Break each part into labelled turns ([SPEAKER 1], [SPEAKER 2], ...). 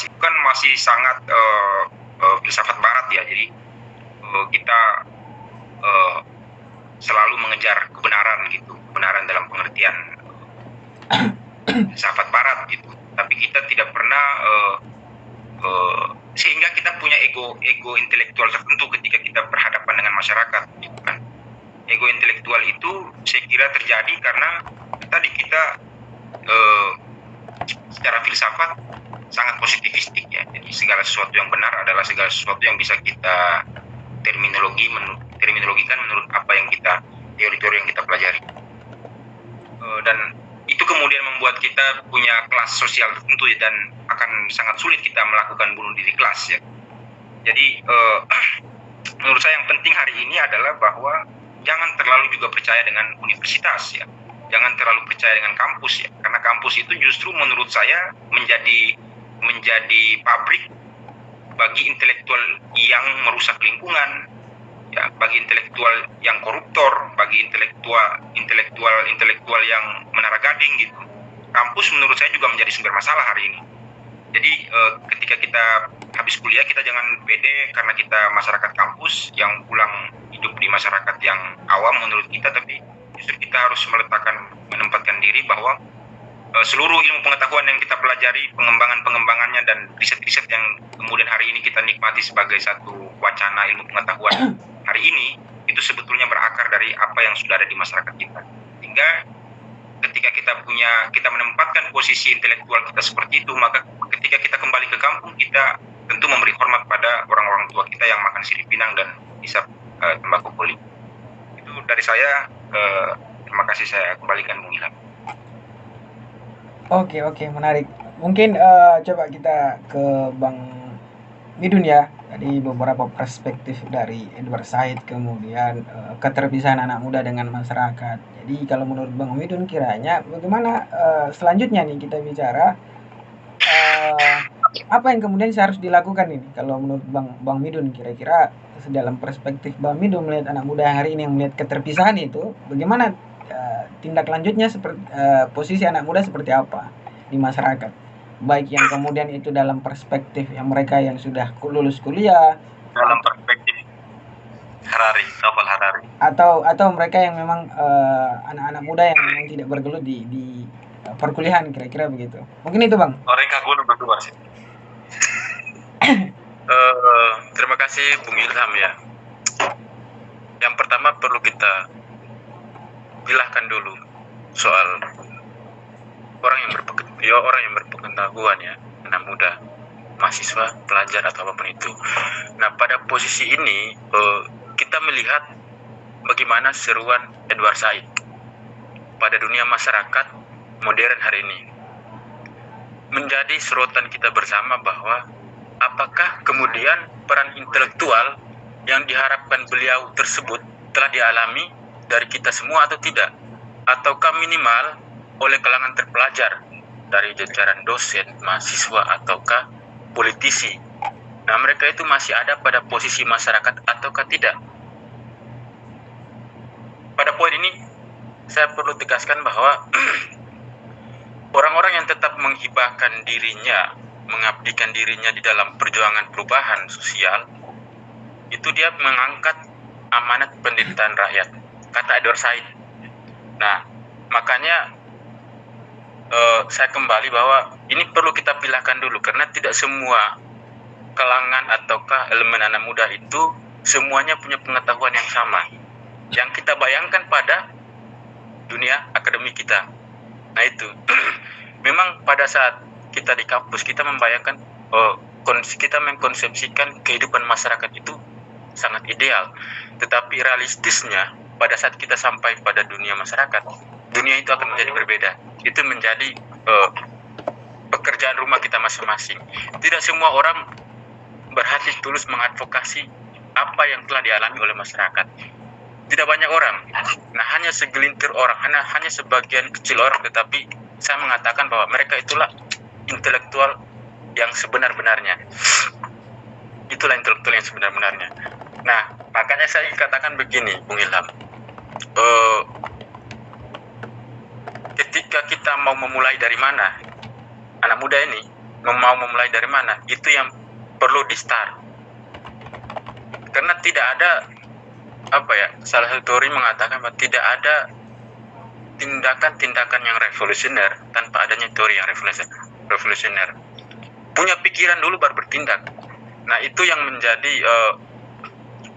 [SPEAKER 1] itu kan masih sangat filsafat barat ya. Jadi kita selalu mengejar kebenaran gitu, kebenaran dalam pengertian filsafat barat gitu. Tapi kita tidak pernah sehingga kita punya ego intelektual tertentu ketika kita berhadapan dengan masyarakat gitu kan. Ego intelektual itu saya kira terjadi karena tadi kita secara filsafat sangat positivistik ya. Jadi segala sesuatu yang benar adalah segala sesuatu yang bisa kita terminologikan menurut apa yang kita teori-teori yang kita pelajari. Dan itu kemudian membuat kita punya kelas sosial tertentu ya, dan akan sangat sulit kita melakukan bunuh diri kelas ya. Jadi menurut saya yang penting hari ini adalah bahwa jangan terlalu juga percaya dengan universitas ya. Jangan terlalu percaya dengan kampus ya. Karena kampus itu justru menurut saya menjadi pabrik bagi intelektual yang merusak lingkungan, ya, bagi intelektual yang koruptor, bagi intelektual yang menara gading gitu. Kampus menurut saya juga menjadi sumber masalah hari ini. Jadi ketika kita habis kuliah, kita jangan pede karena kita masyarakat kampus yang pulang hidup di masyarakat yang awam menurut kita, tapi justru kita harus menempatkan diri bahwa seluruh ilmu pengetahuan yang kita pelajari, pengembangannya dan riset-riset yang kemudian hari ini kita nikmati sebagai satu wacana ilmu pengetahuan hari ini, itu sebetulnya berakar dari apa yang sudah ada di masyarakat kita. Sehingga ketika kita menempatkan posisi intelektual kita seperti itu, maka ketika kita kembali ke kampung, kita tentu memberi hormat pada orang-orang tua kita yang makan sirip pinang dan hisap tembakau poli. Itu dari saya. Terima kasih, saya kembalikan Bung Ilham.
[SPEAKER 2] Oke, menarik. Mungkin coba kita ke Bang Midun ya. Tadi beberapa perspektif dari Edward Said, kemudian keterpisahan anak muda dengan masyarakat. Jadi kalau menurut Bang Midun kiranya bagaimana selanjutnya nih kita bicara apa yang kemudian harus dilakukan ini? Kalau menurut Bang Midun kira-kira dalam perspektif Bang Midun melihat anak muda hari ini yang melihat keterpisahan itu, bagaimana tindak lanjutnya seperti posisi anak muda seperti apa di masyarakat, baik yang kemudian itu dalam perspektif yang mereka yang sudah lulus kuliah,
[SPEAKER 1] dalam perspektif novel Harari,
[SPEAKER 2] atau mereka yang memang anak-anak muda yang memang tidak bergelut di perkuliahan, kira-kira begitu. Mungkin itu Bang.
[SPEAKER 1] Orang kagum berdua sih. Terima kasih Bung Ilham ya. Yang pertama perlu kita pilahkan dulu soal orang yang berpengetahuan ya, anak muda, mahasiswa, pelajar atau apapun itu. Nah, pada posisi ini kita melihat bagaimana seruan Edward Said pada dunia masyarakat modern hari ini menjadi sorotan kita bersama, bahwa apakah kemudian peran intelektual yang diharapkan beliau tersebut telah dialami dari kita semua atau tidak, ataukah minimal oleh kalangan terpelajar dari jajaran dosen, mahasiswa, ataukah politisi. Nah, mereka itu masih ada pada posisi masyarakat ataukah tidak? Pada poin ini saya perlu tegaskan bahwa orang-orang yang tetap menghibahkan dirinya, mengabdikan dirinya di dalam perjuangan perubahan sosial, itu dia mengangkat amanat penderitaan rakyat, kata Edward Said. Nah, makanya saya kembali bahwa ini perlu kita pilahkan dulu, karena tidak semua kalangan ataukah elemen anak muda itu semuanya punya pengetahuan yang sama yang kita bayangkan pada dunia akademik kita. Nah itu memang pada saat kita di kampus kita membayangkan, kita mengkonsepsikan kehidupan masyarakat itu sangat ideal, tetapi realistisnya pada saat kita sampai pada dunia masyarakat, dunia itu akan menjadi berbeda. Itu menjadi pekerjaan rumah kita masing-masing. Tidak semua orang berhati tulus mengadvokasi apa yang telah dialami oleh masyarakat. Tidak banyak orang. Nah, hanya segelintir orang, hanya sebagian kecil orang, tetapi saya mengatakan bahwa mereka itulah intelektual yang sebenar-benarnya. Itulah intelektual yang sebenar-benarnya. Nah, makanya saya katakan begini, Bung Ilham. Ketika kita mau memulai dari mana, anak muda ini, mau memulai dari mana, itu yang perlu di start. Karena tidak ada salah satu teori mengatakan bahwa tidak ada tindakan-tindakan yang revolusioner tanpa adanya teori yang revolusioner. Punya pikiran dulu baru bertindak. Nah, itu yang menjadi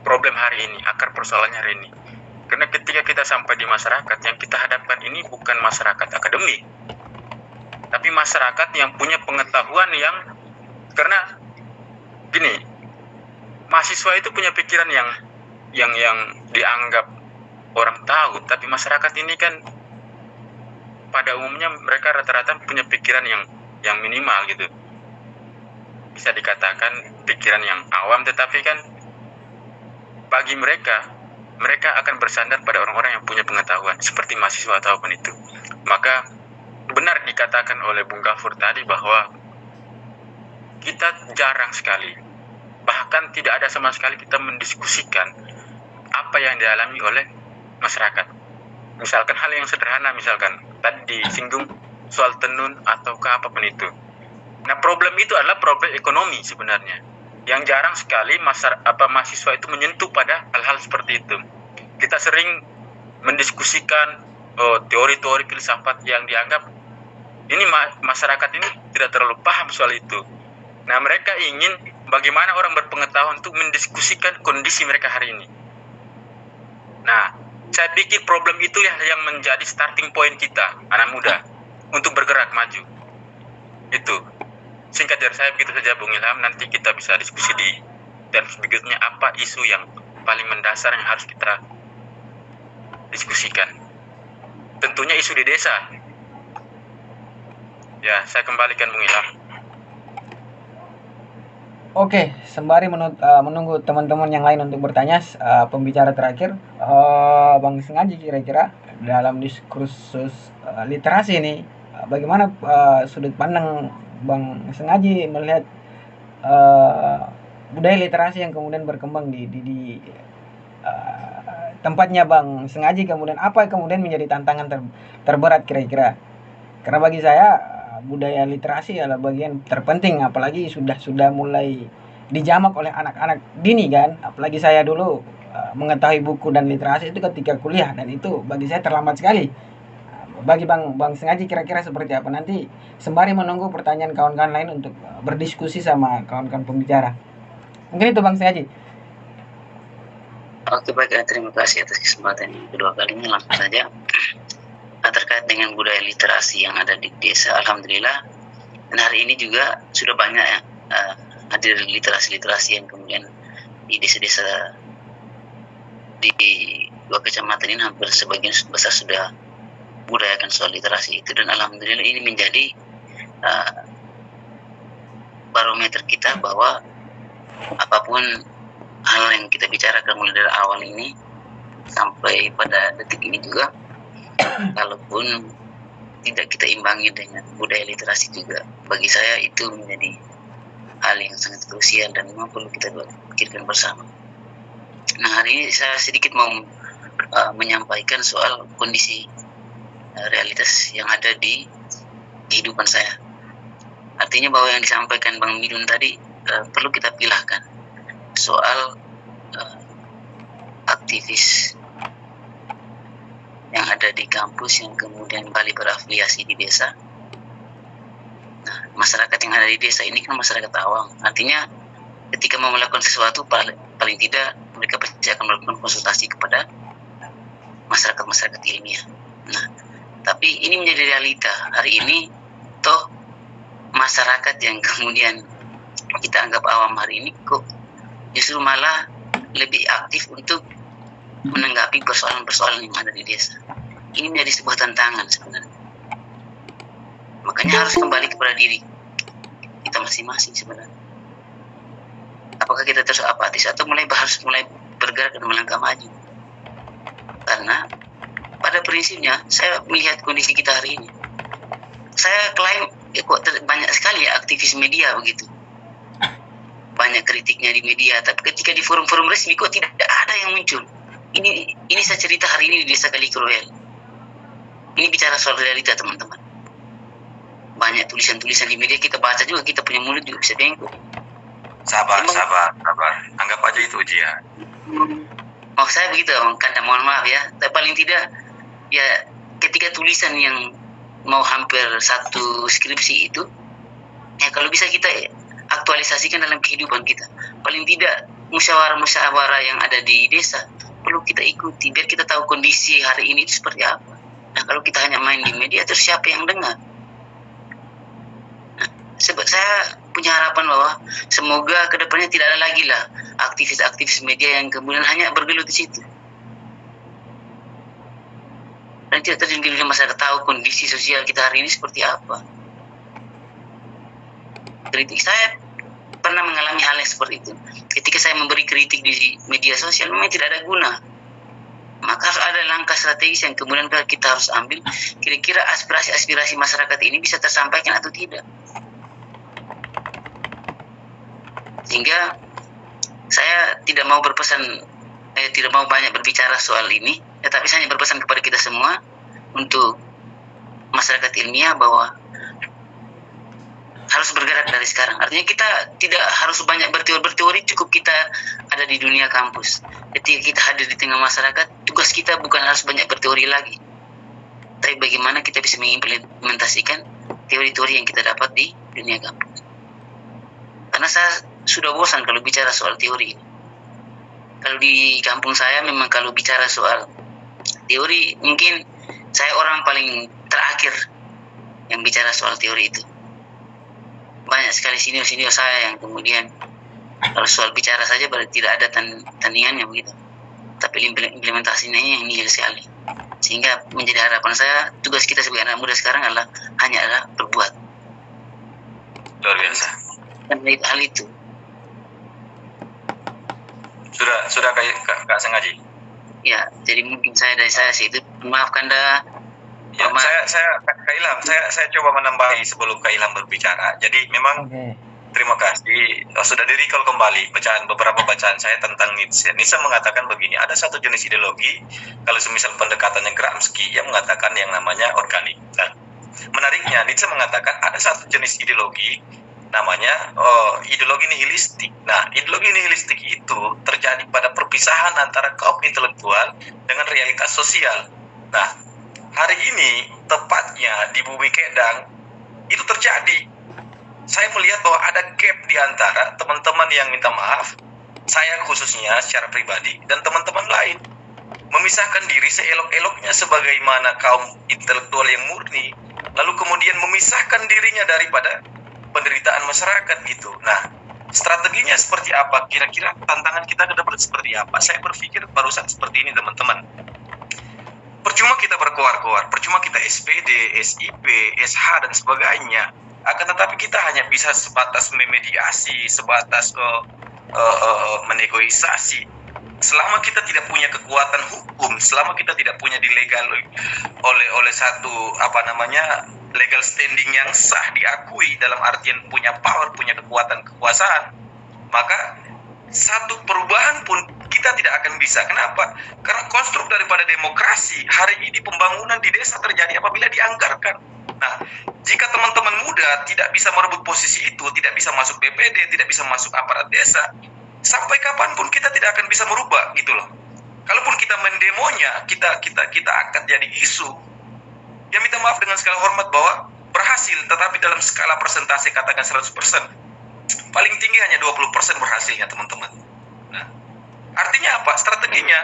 [SPEAKER 1] problem hari ini, akar persoalannya hari ini. Karena ketika kita sampai di masyarakat, yang kita hadapkan ini bukan masyarakat akademik, tapi masyarakat yang punya pengetahuan karena gini, mahasiswa itu punya pikiran yang dianggap orang tahu, tapi masyarakat ini kan pada umumnya mereka rata-rata punya pikiran yang minimal gitu. Bisa dikatakan pikiran yang awam, tetapi kan bagi mereka akan bersandar pada orang-orang yang punya pengetahuan seperti mahasiswa ataupun itu. Maka benar dikatakan oleh Bung Gafur tadi bahwa kita jarang sekali, bahkan tidak ada sama sekali kita mendiskusikan apa yang dialami oleh masyarakat. Misalkan hal yang sederhana, misalkan tadi disinggung soal tenun atau apapun itu. Nah, problem itu adalah problem ekonomi sebenarnya, yang jarang sekali mahasiswa itu menyentuh pada hal-hal seperti itu. Kita sering mendiskusikan teori-teori filsafat yang dianggap ini masyarakat ini tidak terlalu paham soal itu. Nah, mereka ingin bagaimana orang berpengetahuan untuk mendiskusikan kondisi mereka hari ini. Nah, saya pikir problem itu yang menjadi starting point kita, anak muda, untuk bergerak maju. Itu. Singkat dari saya begitu saja, Bung Ilham. Nanti kita bisa diskusi dan berikutnya apa isu yang paling mendasar yang harus kita diskusikan. Tentunya isu di desa. Ya, saya kembalikan Bung Ilham.
[SPEAKER 2] Oke, sembari menunggu teman-teman yang lain untuk bertanya, pembicara terakhir, Bang Sengaji, kira-kira dalam diskursus literasi ini, bagaimana sudut pandang Bang Sengaji melihat budaya literasi yang kemudian berkembang di tempatnya Bang Sengaji, kemudian apa kemudian menjadi tantangan terberat kira-kira? Karena bagi saya budaya literasi adalah bagian terpenting, apalagi sudah mulai dijamak oleh anak-anak dini kan. Apalagi saya dulu mengetahui buku dan literasi itu ketika kuliah, dan itu bagi saya terlambat sekali. Bagi Bang Sengaji kira-kira seperti apa? Nanti sembari menunggu pertanyaan kawan-kawan lain untuk berdiskusi sama kawan-kawan pembicara. Mungkin itu Bang Sengaji.
[SPEAKER 3] Oke, baik, terima kasih atas kesempatan yang kedua kalinya. Langsung saja terkait dengan budaya literasi yang ada di desa. Alhamdulillah, dan hari ini juga sudah banyak hadir literasi-literasi yang kemudian di desa-desa di 2 kecamatan ini hampir sebagian besar sudah budayakan soal literasi itu, dan alhamdulillah ini menjadi barometer kita bahwa apapun hal yang kita bicarakan mulai dari awal ini sampai pada detik ini juga, kalaupun tidak kita imbangi dengan budaya literasi juga, bagi saya itu menjadi hal yang sangat krusial dan memang perlu kita pikirkan bersama. Nah, hari ini saya sedikit mau menyampaikan soal kondisi realitas yang ada di kehidupan saya. Artinya bahwa yang disampaikan Bang Midun tadi perlu kita pilahkan soal aktivis yang ada di kampus yang kemudian kembali berafiliasi di desa. Nah, masyarakat yang ada di desa ini kan masyarakat awam. Artinya ketika mau melakukan sesuatu, paling tidak mereka pasti akan melakukan konsultasi kepada masyarakat ilmiah. Nah, tapi ini menjadi realita hari ini. Toh masyarakat yang kemudian kita anggap awam hari ini kok justru malah lebih aktif untuk menanggapi persoalan-persoalan yang ada di desa. Ini menjadi sebuah tantangan sebenarnya. Makanya harus kembali kepada diri kita masing-masing sebenarnya. Apakah kita terus apatis atau harus mulai bergerak dan melangkah maju? Karena pada prinsipnya saya melihat kondisi kita hari ini. Saya klaim kok banyak sekali aktivis media begitu. Banyak kritiknya di media, tapi ketika di forum-forum resmi kok tidak ada yang muncul. Ini saya cerita hari ini di Desa Kalikroel. Ini bicara soal realita, teman-teman. banyak tulisan-tulisan di media kita baca juga, kita punya mulut juga bisa bengkok.
[SPEAKER 1] Sabar. Anggap aja itu ujian.
[SPEAKER 3] Oh saya begitu, Kanda, mohon maaf ya. Tapi paling tidak ya ketika tulisan yang mau hampir satu skripsi itu, ya kalau bisa kita aktualisasikan dalam kehidupan kita. Paling tidak musyawarah-musyawarah yang ada di desa perlu kita ikuti biar kita tahu kondisi hari ini itu seperti apa. Nah kalau kita hanya main di media, terus siapa yang dengar? Nah, sebab saya punya harapan bahwa semoga kedepannya tidak ada lagi lah aktivis-aktivis media yang kemudian hanya bergelut di situ. Dan tidak terjun di masyarakat, tahu kondisi sosial kita hari ini seperti apa. Kritik saya pernah mengalami hal yang seperti itu. Ketika saya memberi kritik di media sosial memang tidak ada guna. Maka harus ada langkah strategis yang kemudian kita harus ambil. Kira-kira aspirasi-aspirasi masyarakat ini bisa tersampaikan atau tidak. Sehingga saya tidak mau tidak mau banyak berbicara soal ini, tetapi saya hanya berpesan kepada kita semua untuk masyarakat ilmiah bahwa harus bergerak dari sekarang. Artinya kita tidak harus banyak berteori, cukup kita ada di dunia kampus. Ketika kita hadir di tengah masyarakat, tugas kita bukan harus banyak berteori lagi, tapi bagaimana kita bisa mengimplementasikan teori-teori yang kita dapat di dunia kampus. Karena saya sudah bosan kalau bicara soal teori. Kalau di kampung saya memang kalau bicara soal teori, mungkin saya orang paling terakhir yang bicara soal teori itu. Banyak sekali senior-senior saya yang kemudian kalau soal bicara saja berarti tidak ada tandingannya begitu. Tapi implementasinya yang nihil sekali. Sehingga menjadi harapan saya, tugas kita sebagai anak muda sekarang adalah berbuat.
[SPEAKER 1] Luar biasa.
[SPEAKER 3] Dan hal itu.
[SPEAKER 1] Sudah Kak Sengaji.
[SPEAKER 3] Ya, jadi mungkin dari saya sih itu. Maafkan dah.
[SPEAKER 1] Ya, Kak Ilham, saya coba menambahi sebelum Kak Ilham berbicara. Jadi memang terima kasih. Sudah di-recall kembali beberapa bacaan saya tentang Nietzsche. Nietzsche mengatakan begini, ada satu jenis ideologi, kalau semisal pendekatannya Gramsci, yang mengatakan yang namanya organik. Nah, menariknya, Nietzsche mengatakan ada satu jenis ideologi, namanya ideologi nihilistik. Nah, ideologi nihilistik itu terjadi pada perpisahan antara kaum intelektual dengan realitas sosial. Nah, hari ini tepatnya di Bumi Kedang itu terjadi. Saya melihat bahwa ada gap di antara teman-teman yang minta maaf, saya khususnya secara pribadi, dan teman-teman lain. Memisahkan diri seelok-eloknya sebagaimana kaum intelektual yang murni, lalu kemudian memisahkan dirinya daripada penderitaan masyarakat gitu. Nah, strateginya seperti apa? Kira-kira tantangan kita ke depan seperti apa? Saya berpikir barusan seperti ini, teman-teman. Percuma kita berkoar-koar, percuma kita SPD, SIP, SH, dan sebagainya. Akan tetapi kita hanya bisa sebatas memediasi, sebatas menegosiasi. Selama kita tidak punya kekuatan hukum, selama kita tidak punya dilegal oleh satu legal standing yang sah diakui dalam artian punya power, punya kekuasaan, maka satu perubahan pun kita tidak akan bisa. Kenapa? Karena konstruk daripada demokrasi hari ini pembangunan di desa terjadi apabila dianggarkan. Nah, jika teman-teman muda tidak bisa merebut posisi itu, tidak bisa masuk BPD, tidak bisa masuk aparat desa, sampai kapanpun kita tidak akan bisa merubah gitu loh. Kalaupun kita mendemonya, kita angkat jadi isu, ya minta maaf dengan segala hormat bahwa berhasil, tetapi dalam skala persentase katakan 100%, paling tinggi hanya 20% berhasilnya teman-teman. Nah, artinya apa? Strateginya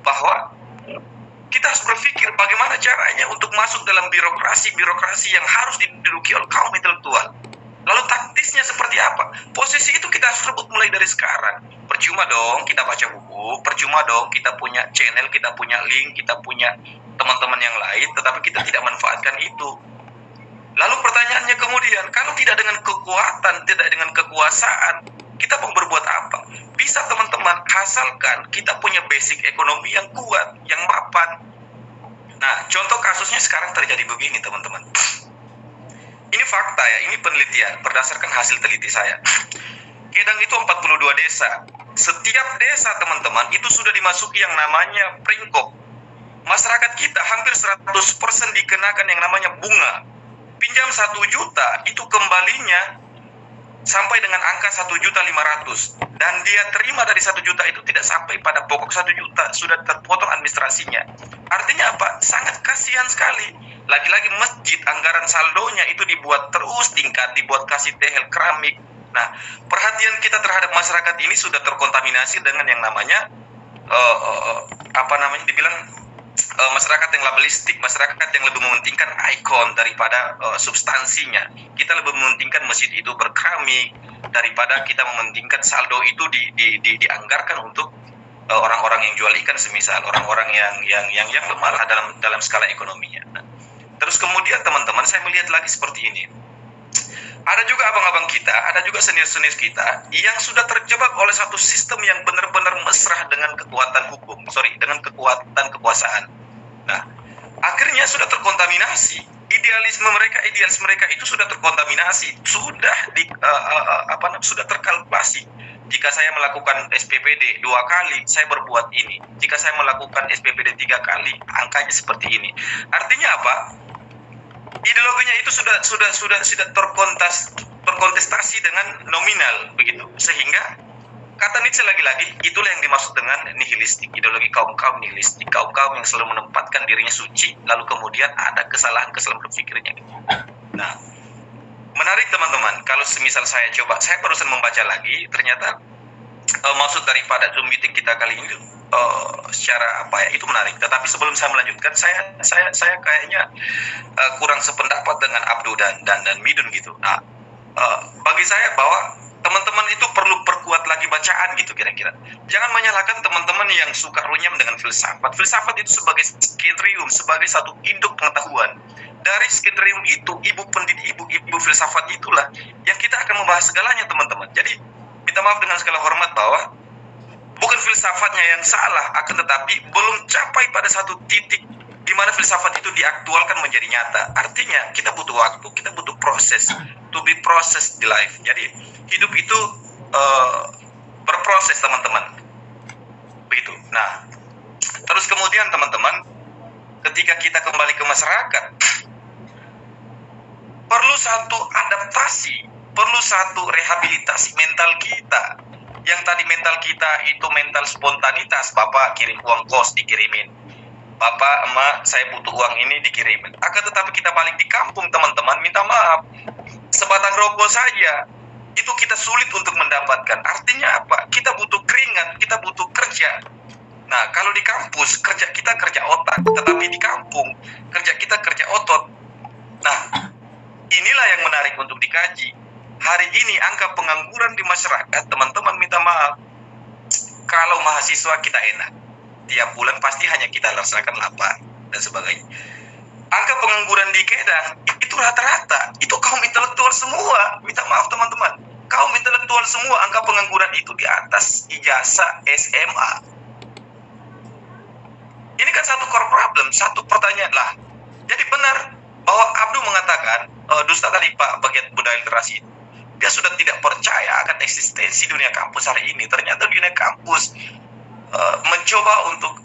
[SPEAKER 1] bahwa kita harus berpikir bagaimana caranya untuk masuk dalam birokrasi yang harus diduduki oleh kaum intelektual. Lalu taktisnya seperti apa? Posisi itu kita harus rebut mulai dari sekarang. Percuma dong kita baca buku, percuma dong kita punya channel, kita punya link, kita punya teman-teman yang lain, tetapi kita tidak manfaatkan itu. Lalu pertanyaannya kemudian, kalau tidak dengan kekuatan, tidak dengan kekuasaan, kita mau berbuat apa? Bisa teman-teman, asalkan kita punya basic ekonomi yang kuat, yang mapan. Nah, contoh kasusnya sekarang terjadi begini teman-teman. Ini fakta ya, ini penelitian berdasarkan hasil teliti saya. Kedang itu 42 desa. Setiap desa teman-teman itu sudah dimasuki yang namanya Pringkop. Masyarakat kita hampir 100% dikenakan yang namanya bunga.
[SPEAKER 4] pinjam 1 juta itu kembalinya sampai dengan angka 1.500.000 dan dia terima dari 1 juta itu tidak sampai pada pokok 1 juta, sudah terpotong administrasinya. Artinya apa? Sangat kasihan sekali. Lagi-lagi masjid, anggaran saldonya itu dibuat terus tingkat, dibuat kasih tehel keramik. Nah, perhatian kita terhadap masyarakat ini sudah terkontaminasi dengan yang namanya dibilang masyarakat yang labelistik, masyarakat yang lebih mementingkan ikon daripada substansinya. Kita lebih mementingkan masjid itu berkeramik daripada kita mementingkan saldo itu dianggarkan untuk orang-orang yang jual ikan, semisal orang-orang yang lemah lah dalam skala ekonominya. Nah, terus kemudian teman-teman, saya melihat lagi seperti ini. Ada juga abang-abang kita, ada juga senior-senior kita yang sudah terjebak oleh satu sistem yang benar-benar mesra dengan kekuatan hukum, dengan kekuatan kekuasaan. Nah, akhirnya sudah terkontaminasi. Idealisme mereka itu sudah terkontaminasi, sudah sudah terkalkulasi. Jika saya melakukan SPPD 2 kali, saya berbuat ini. Jika saya melakukan SPPD 3 kali, angkanya seperti ini. Artinya apa? Ideologinya itu sudah terkontestasi dengan nominal begitu, sehingga kata Nietzsche lagi-lagi itulah yang dimaksud dengan nihilistik, ideologi kaum nihilistik, kaum yang selalu menempatkan dirinya suci, lalu kemudian ada kesalahan berpikirnya gitu. Nah, menarik teman-teman, kalau semisal saya barusan membaca lagi, ternyata maksud daripada Zoom meeting kita kali ini secara itu menarik. Tetapi sebelum saya melanjutkan, saya kayaknya kurang sependapat dengan Abdu dan Midun gitu. Nah, bagi saya bahwa teman-teman itu perlu perkuat lagi bacaan gitu kira-kira. Jangan menyalahkan teman-teman yang suka runyam dengan filsafat. Filsafat itu sebagai sketrium, sebagai satu induk pengetahuan. Dari sketrium itu, ibu filsafat itulah yang kita akan membahas segalanya teman-teman. Jadi minta maaf dengan segala hormat bahwa bukan filsafatnya yang salah, akan tetapi belum capai pada satu titik di mana filsafat itu diaktualkan menjadi nyata. Artinya kita butuh waktu, kita butuh proses, to be processed di life. Jadi hidup itu berproses teman-teman. Begitu. Nah, terus kemudian teman-teman, ketika kita kembali ke masyarakat, perlu satu adaptasi, perlu satu rehabilitasi mental kita. Yang tadi mental kita itu mental spontanitas, Bapak kirim uang kos dikirimin, Bapak, Emak, saya butuh uang ini dikirimin. Akan tetapi kita balik di kampung teman-teman, minta maaf, sebatang rokok saja itu kita sulit untuk mendapatkan. Artinya apa? Kita butuh keringat, kita butuh kerja. Nah, kalau di kampus kerja kita kerja otak, tetapi di kampung kerja kita kerja otot. Nah, inilah yang menarik untuk dikaji. Hari ini angka pengangguran di masyarakat, teman-teman minta maaf, kalau mahasiswa kita enak, tiap bulan pasti hanya kita laksanakan lapar dan sebagainya. Angka pengangguran di Kedah itu rata-rata itu kaum intelektual semua. Minta maaf teman-teman, kaum intelektual semua, angka pengangguran itu di atas ijazah SMA. Ini kan satu core problem, satu pertanyaan lah. Jadi benar bahwa Abdu mengatakan dusta tadi Pak bagian budaya literasi itu. Dia sudah tidak percaya akan eksistensi dunia kampus hari ini. Ternyata dunia kampus mencoba untuk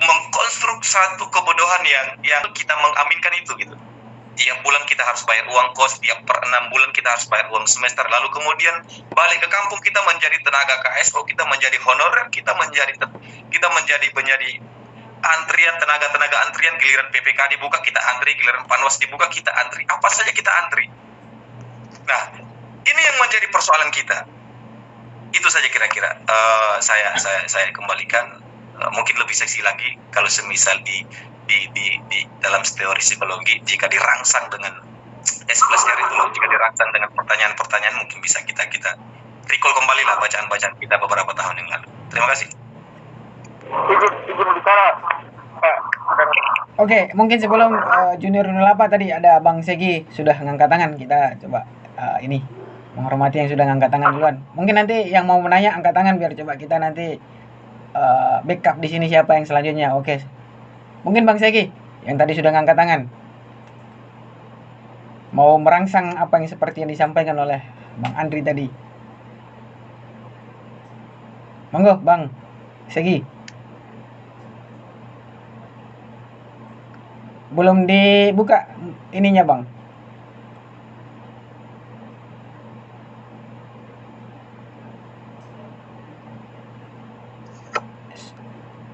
[SPEAKER 4] mengkonstruk satu kebodohan yang kita mengaminkan itu gitu. Tiap bulan kita harus bayar uang kos, tiap per 6 bulan kita harus bayar uang semester. Lalu kemudian balik ke kampung kita menjadi tenaga KSO, kita menjadi honorer, kita menjadi antrian, tenaga antrian, giliran PPK dibuka kita antri, giliran Panwas dibuka kita antri, apa saja kita antri. Nah, ini yang menjadi persoalan kita. Itu saja kira-kira saya kembalikan. Mungkin lebih seksi lagi kalau semisal di dalam teori psikologi, jika dirangsang dengan S+R itu loh, jika dirangsang dengan pertanyaan-pertanyaan, mungkin bisa kita recall kembali lah bacaan-bacaan kita beberapa tahun yang lalu. Terima kasih.
[SPEAKER 5] Izin bicara.
[SPEAKER 2] Oke, mungkin sebelum Junior 08 tadi ada Bang Segi sudah ngangkat tangan, kita coba ini menghormati yang sudah ngangkat tangan duluan. Mungkin nanti yang mau menanya angkat tangan biar coba kita nanti backup di sini siapa yang selanjutnya. Oke. Mungkin Bang Segi yang tadi sudah ngangkat tangan mau merangsang apa yang seperti yang disampaikan oleh Bang Andri tadi. Monggo Bang Segi. Belum dibuka ininya Bang.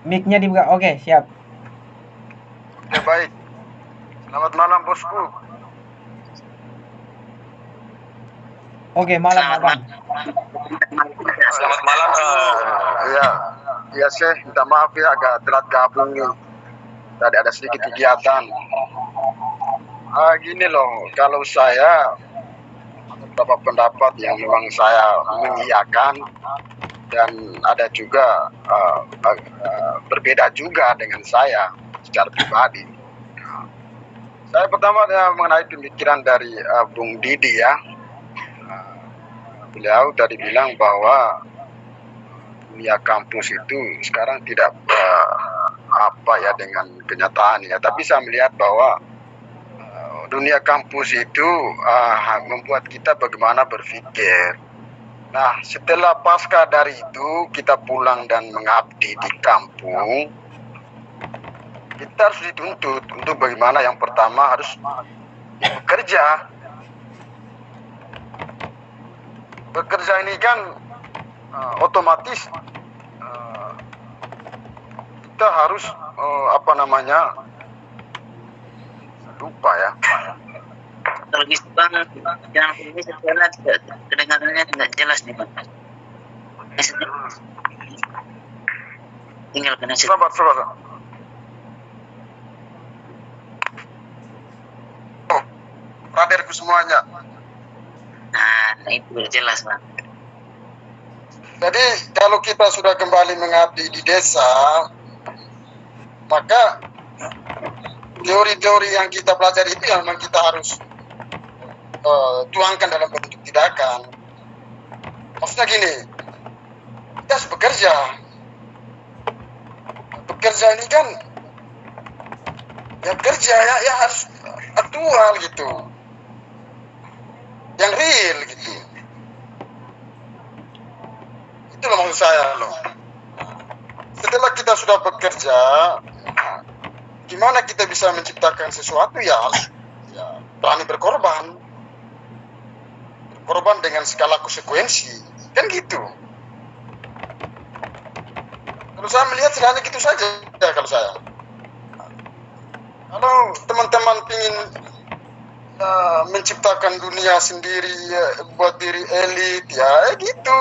[SPEAKER 2] Mic-nya dibuka. Oke, siap.
[SPEAKER 6] Ya baik. Selamat malam bosku.
[SPEAKER 2] Oke, malam
[SPEAKER 3] Selamat
[SPEAKER 2] Abang.
[SPEAKER 4] Selamat malam.
[SPEAKER 6] Ya, ya Syekh, minta maaf ya agak telat gabung nih. Tadi ada sedikit kegiatan. Gini loh, kalau saya ada beberapa pendapat yang memang saya mengiyakan dan ada juga berbeda juga dengan saya secara pribadi. Saya pertama mengenai pemikiran dari Bung Didi ya. Beliau tadi bilang bahwa dunia kampus itu sekarang tidak dengan kenyataan ya, tapi saya melihat bahwa dunia kampus itu membuat kita bagaimana berpikir. Nah, setelah pasca dari itu kita pulang dan mengabdi di kampung, kita harus dituntut untuk bagaimana yang pertama harus bekerja. Bekerja ini kan otomatis kita harus lupa ya.
[SPEAKER 3] Kalau gitu Bang, jangan ini sebenarnya kedengarannya tidak jelas nih Bang. Tinggalkan aja.
[SPEAKER 6] Sabar. Oh, radarku semuanya.
[SPEAKER 3] Nah, itu jelas Bang.
[SPEAKER 6] Jadi kalau kita sudah kembali mengabdi di desa, maka teori-teori yang kita pelajari itu yang memang kita harus tuangkan dalam bentuk tindakan. Maksudnya gini, kita harus bekerja. Bekerja ini kan ya kerja ya harus aktual gitu, yang real gitu. Itulah maksud saya loh. Setelah kita sudah bekerja, gimana kita bisa menciptakan sesuatu ya berani berkorban dengan segala konsekuensi, kan gitu. Kalau saya melihat sebenarnya gitu saja ya, kalau saya. Kalau teman-teman ingin menciptakan dunia sendiri buat diri elit ya gitu.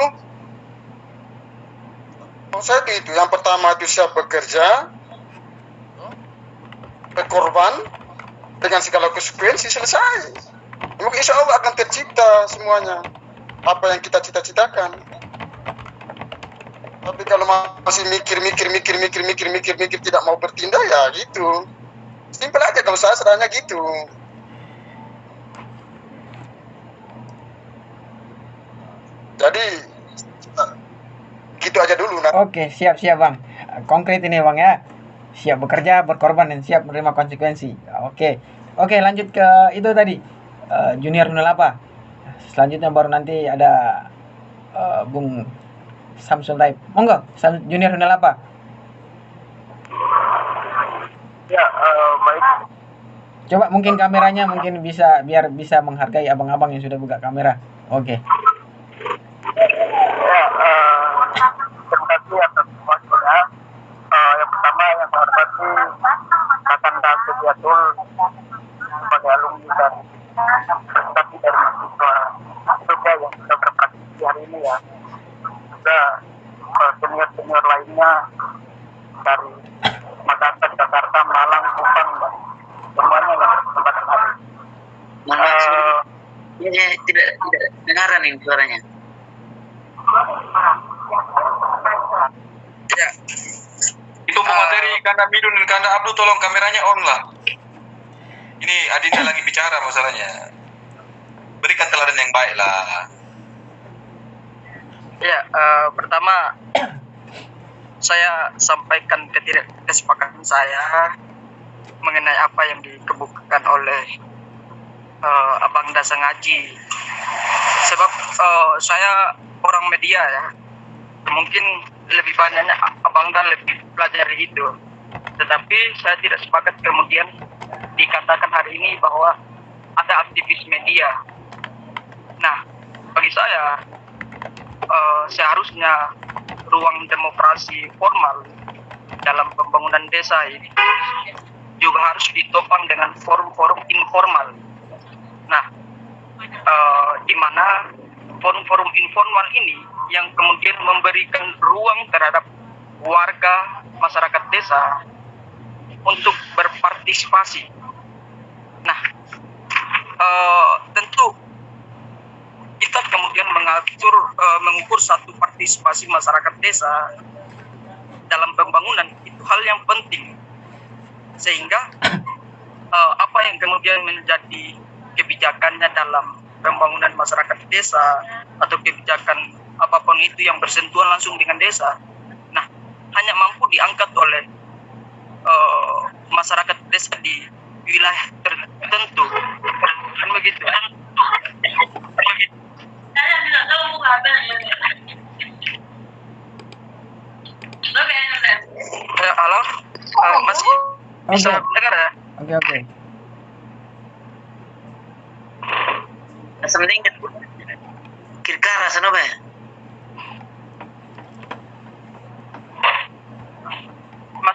[SPEAKER 6] Maksud saya itu yang pertama itu siap bekerja, berkorban dengan segala konsekuensi, selesai. Mungkin insya Allah akan tercipta semuanya apa yang kita cita-citakan. Tapi kalau masih mikir tidak mau bertindak ya gitu. Simpel aja kalau saya sebenarnya gitu. Jadi gitu aja dulu.
[SPEAKER 2] Oke, siap Bang. Konkret ini Bang ya. Siap bekerja, berkorban, dan siap menerima konsekuensi. Oke, lanjut ke itu tadi. Junior Hunalapa. Selanjutnya baru nanti ada Bung Samsul Taib. Monggo, Junior Hunalapa.
[SPEAKER 5] Ya, baik.
[SPEAKER 2] Coba mungkin kameranya mungkin bisa biar bisa menghargai abang-abang yang sudah buka kamera. Oke.
[SPEAKER 5] Ya, terima kasih atas semuanya. Yang pertama yang saya hormati Kakanda Sugiatul sebagai alumni dan tapi dari mahasiswa juga yang sudah berpartisipasi hari ini ya. Juga senior-senior lainnya dari Makassar, Jakarta, Malang, Kupang, dan semuanya yang kesempatan hari.
[SPEAKER 3] Ini tidak dengaran ini suaranya.
[SPEAKER 4] Ya. Itu pemateri Kanda Midun dan Kanda Abdul, tolong kameranya on lah. Ini Adinda lagi bicara masalahnya. Berikan teladan yang baik lah.
[SPEAKER 7] Ya, pertama saya sampaikan ketidaksepakatan saya mengenai apa yang dikemukakan oleh Abang Dasa Ngaji. Sebab saya orang media ya, mungkin lebih banyaknya Abang Dan lebih pelajari itu. Tetapi saya tidak sepakat kemudian dikatakan hari ini bahwa ada aktivis media. Nah, bagi saya seharusnya ruang demokrasi formal dalam pembangunan desa ini juga harus ditopang dengan forum-forum informal. Nah, di mana forum-forum informal ini yang kemudian memberikan ruang terhadap warga masyarakat desa untuk berpartisipasi. Nah, tentu kita kemudian mengukur satu partisipasi masyarakat desa dalam pembangunan itu hal yang penting, sehingga apa yang kemudian menjadi kebijakannya dalam pembangunan masyarakat desa atau kebijakan apapun itu yang bersentuhan langsung dengan desa, nah hanya mampu diangkat oleh masyarakat desa di wilayah tertentu, kan begitu. Halo, masih bisa mendengar ya?
[SPEAKER 2] Oke.
[SPEAKER 3] Sementing kira-kira sana be.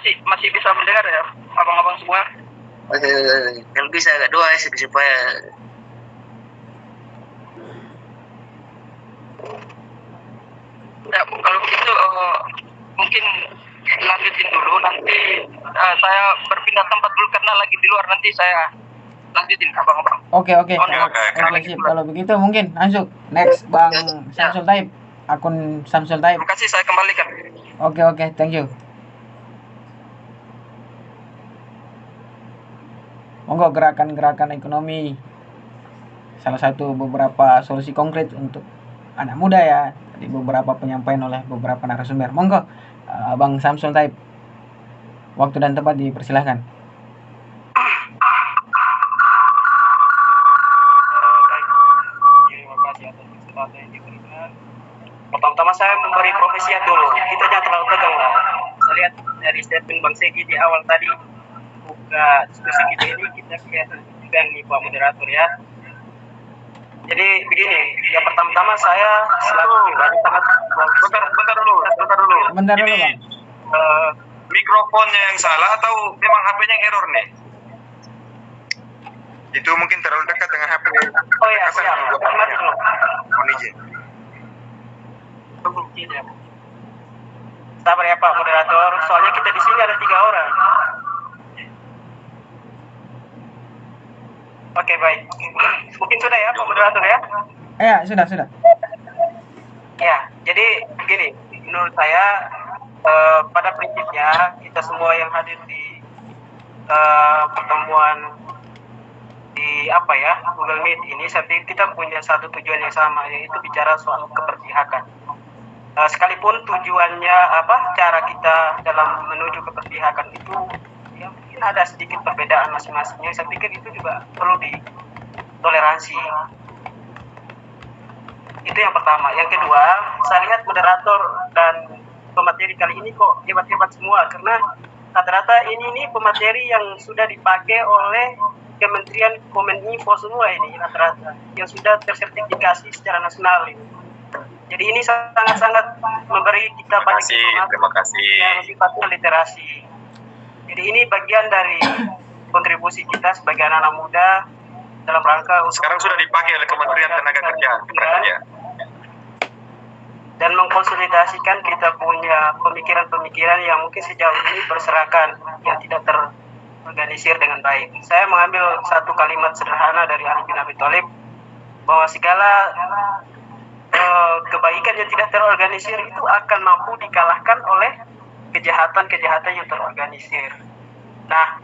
[SPEAKER 7] Masih bisa mendengar ya, abang-abang semua?
[SPEAKER 3] Kalau bisa agak doa ya supaya
[SPEAKER 7] ya, kalau begitu mungkin lanjutin dulu, nanti saya berpindah tempat dulu karena lagi di luar, nanti saya lanjutin abang-abang.
[SPEAKER 2] Oke. Sip. Kalau begitu mungkin langsung next Bang Samsul Taib, akun Samsul Taib.
[SPEAKER 7] Terima kasih, saya kembalikan.
[SPEAKER 2] Oke, thank you. Monggo, gerakan-gerakan ekonomi salah satu beberapa solusi konkret untuk anak muda ya. Tadi beberapa penyampaian oleh beberapa narasumber. Monggo, Bang Samsul Taib, waktu dan tempat dipersilahkan.
[SPEAKER 7] Terima kasih atas kesempatan yang diberikan. Pertama-tama saya memberi profesiat dulu. Kita jangan terlalu tegang lah. Saya lihat dari statement Bang Segi di awal tadi, buka diskusi kita ini, kita kelihatan tegang nih Pak Moderator ya. Jadi begini, yang pertama-tama saya selaku pribadi sangat
[SPEAKER 4] Bentar dulu.
[SPEAKER 2] Bentar dulu,
[SPEAKER 4] Ini,
[SPEAKER 2] Bang.
[SPEAKER 4] mikrofonnya yang salah atau memang HP-nya yang error nih?
[SPEAKER 8] Itu mungkin terlalu dekat dengan HP.
[SPEAKER 7] Oh iya, siap. Mati dulu.
[SPEAKER 8] Mohon izin.
[SPEAKER 7] Sabar ya Pak Moderator, soalnya kita di sini ada 3 orang. Oke, baik. Mungkin sudah ya Pak Moderator ya?
[SPEAKER 2] Ya, sudah.
[SPEAKER 7] Ya, jadi begini, menurut saya pada prinsipnya kita semua yang hadir di pertemuan di Google Meet ini, saya pikir kita punya satu tujuan yang sama, yaitu bicara soal keberpihakan. Sekalipun tujuannya cara kita dalam menuju keberpihakan itu ya mungkin ada sedikit perbedaan masing-masingnya, saya pikir itu juga perlu ditoleransi. Itu yang pertama. Yang kedua, saya lihat moderator dan pemateri kali ini kok hebat-hebat semua, karena rata-rata ini pemateri yang sudah dipakai oleh Kementerian Kominfo semua ini, rata-rata yang sudah tersertifikasi secara nasional ini. Jadi ini sangat-sangat memberi kita banyak informasi.
[SPEAKER 4] Terima kasih.
[SPEAKER 7] Yang sifatnya literasi. Jadi ini bagian dari kontribusi kita sebagai anak-anak muda dalam rangka untuk
[SPEAKER 4] Sekarang sudah dipakai oleh Kementerian Tenaga Kerjaan.
[SPEAKER 7] Dan mengkonsolidasikan kita punya pemikiran-pemikiran yang mungkin sejauh ini berserakan, yang tidak terorganisir dengan baik. Saya mengambil satu kalimat sederhana dari Ali bin Abi Thalib, bahwa segala kebaikan yang tidak terorganisir itu akan mampu dikalahkan oleh kejahatan-kejahatan yang terorganisir. Nah,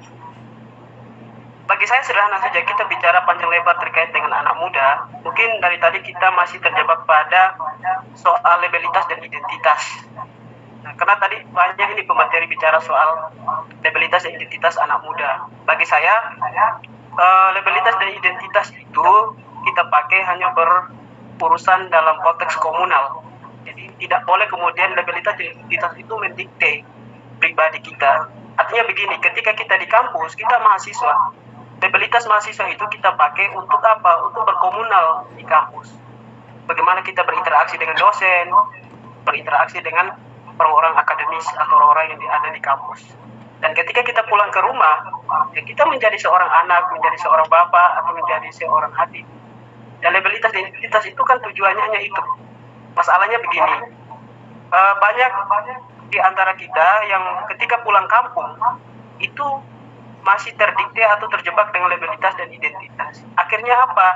[SPEAKER 7] bagi saya sederhana saja, kita bicara panjang lebar terkait dengan anak muda. Mungkin dari tadi kita masih terjebak pada soal labelitas dan identitas. Nah, karena tadi banyak ini pemateri bicara soal labelitas dan identitas anak muda. Bagi saya, labelitas dan identitas itu kita pakai hanya berurusan dalam konteks komunal. Jadi tidak boleh kemudian labelitas dan identitas itu mendikte pribadi kita. Artinya begini, ketika kita di kampus, kita mahasiswa, labelitas mahasiswa itu kita pakai untuk apa? Untuk berkomunal di kampus. Bagaimana kita berinteraksi dengan dosen, berinteraksi dengan orang-orang akademis atau orang-orang yang ada di kampus. Dan ketika kita pulang ke rumah, ya kita menjadi seorang anak, menjadi seorang bapak, atau menjadi seorang adik. Dan labelitas dan identitas itu kan tujuannya hanya itu. Masalahnya begini, banyak di antara kita yang ketika pulang kampung itu masih terdikte atau terjebak dengan labelitas dan identitas. Akhirnya apa?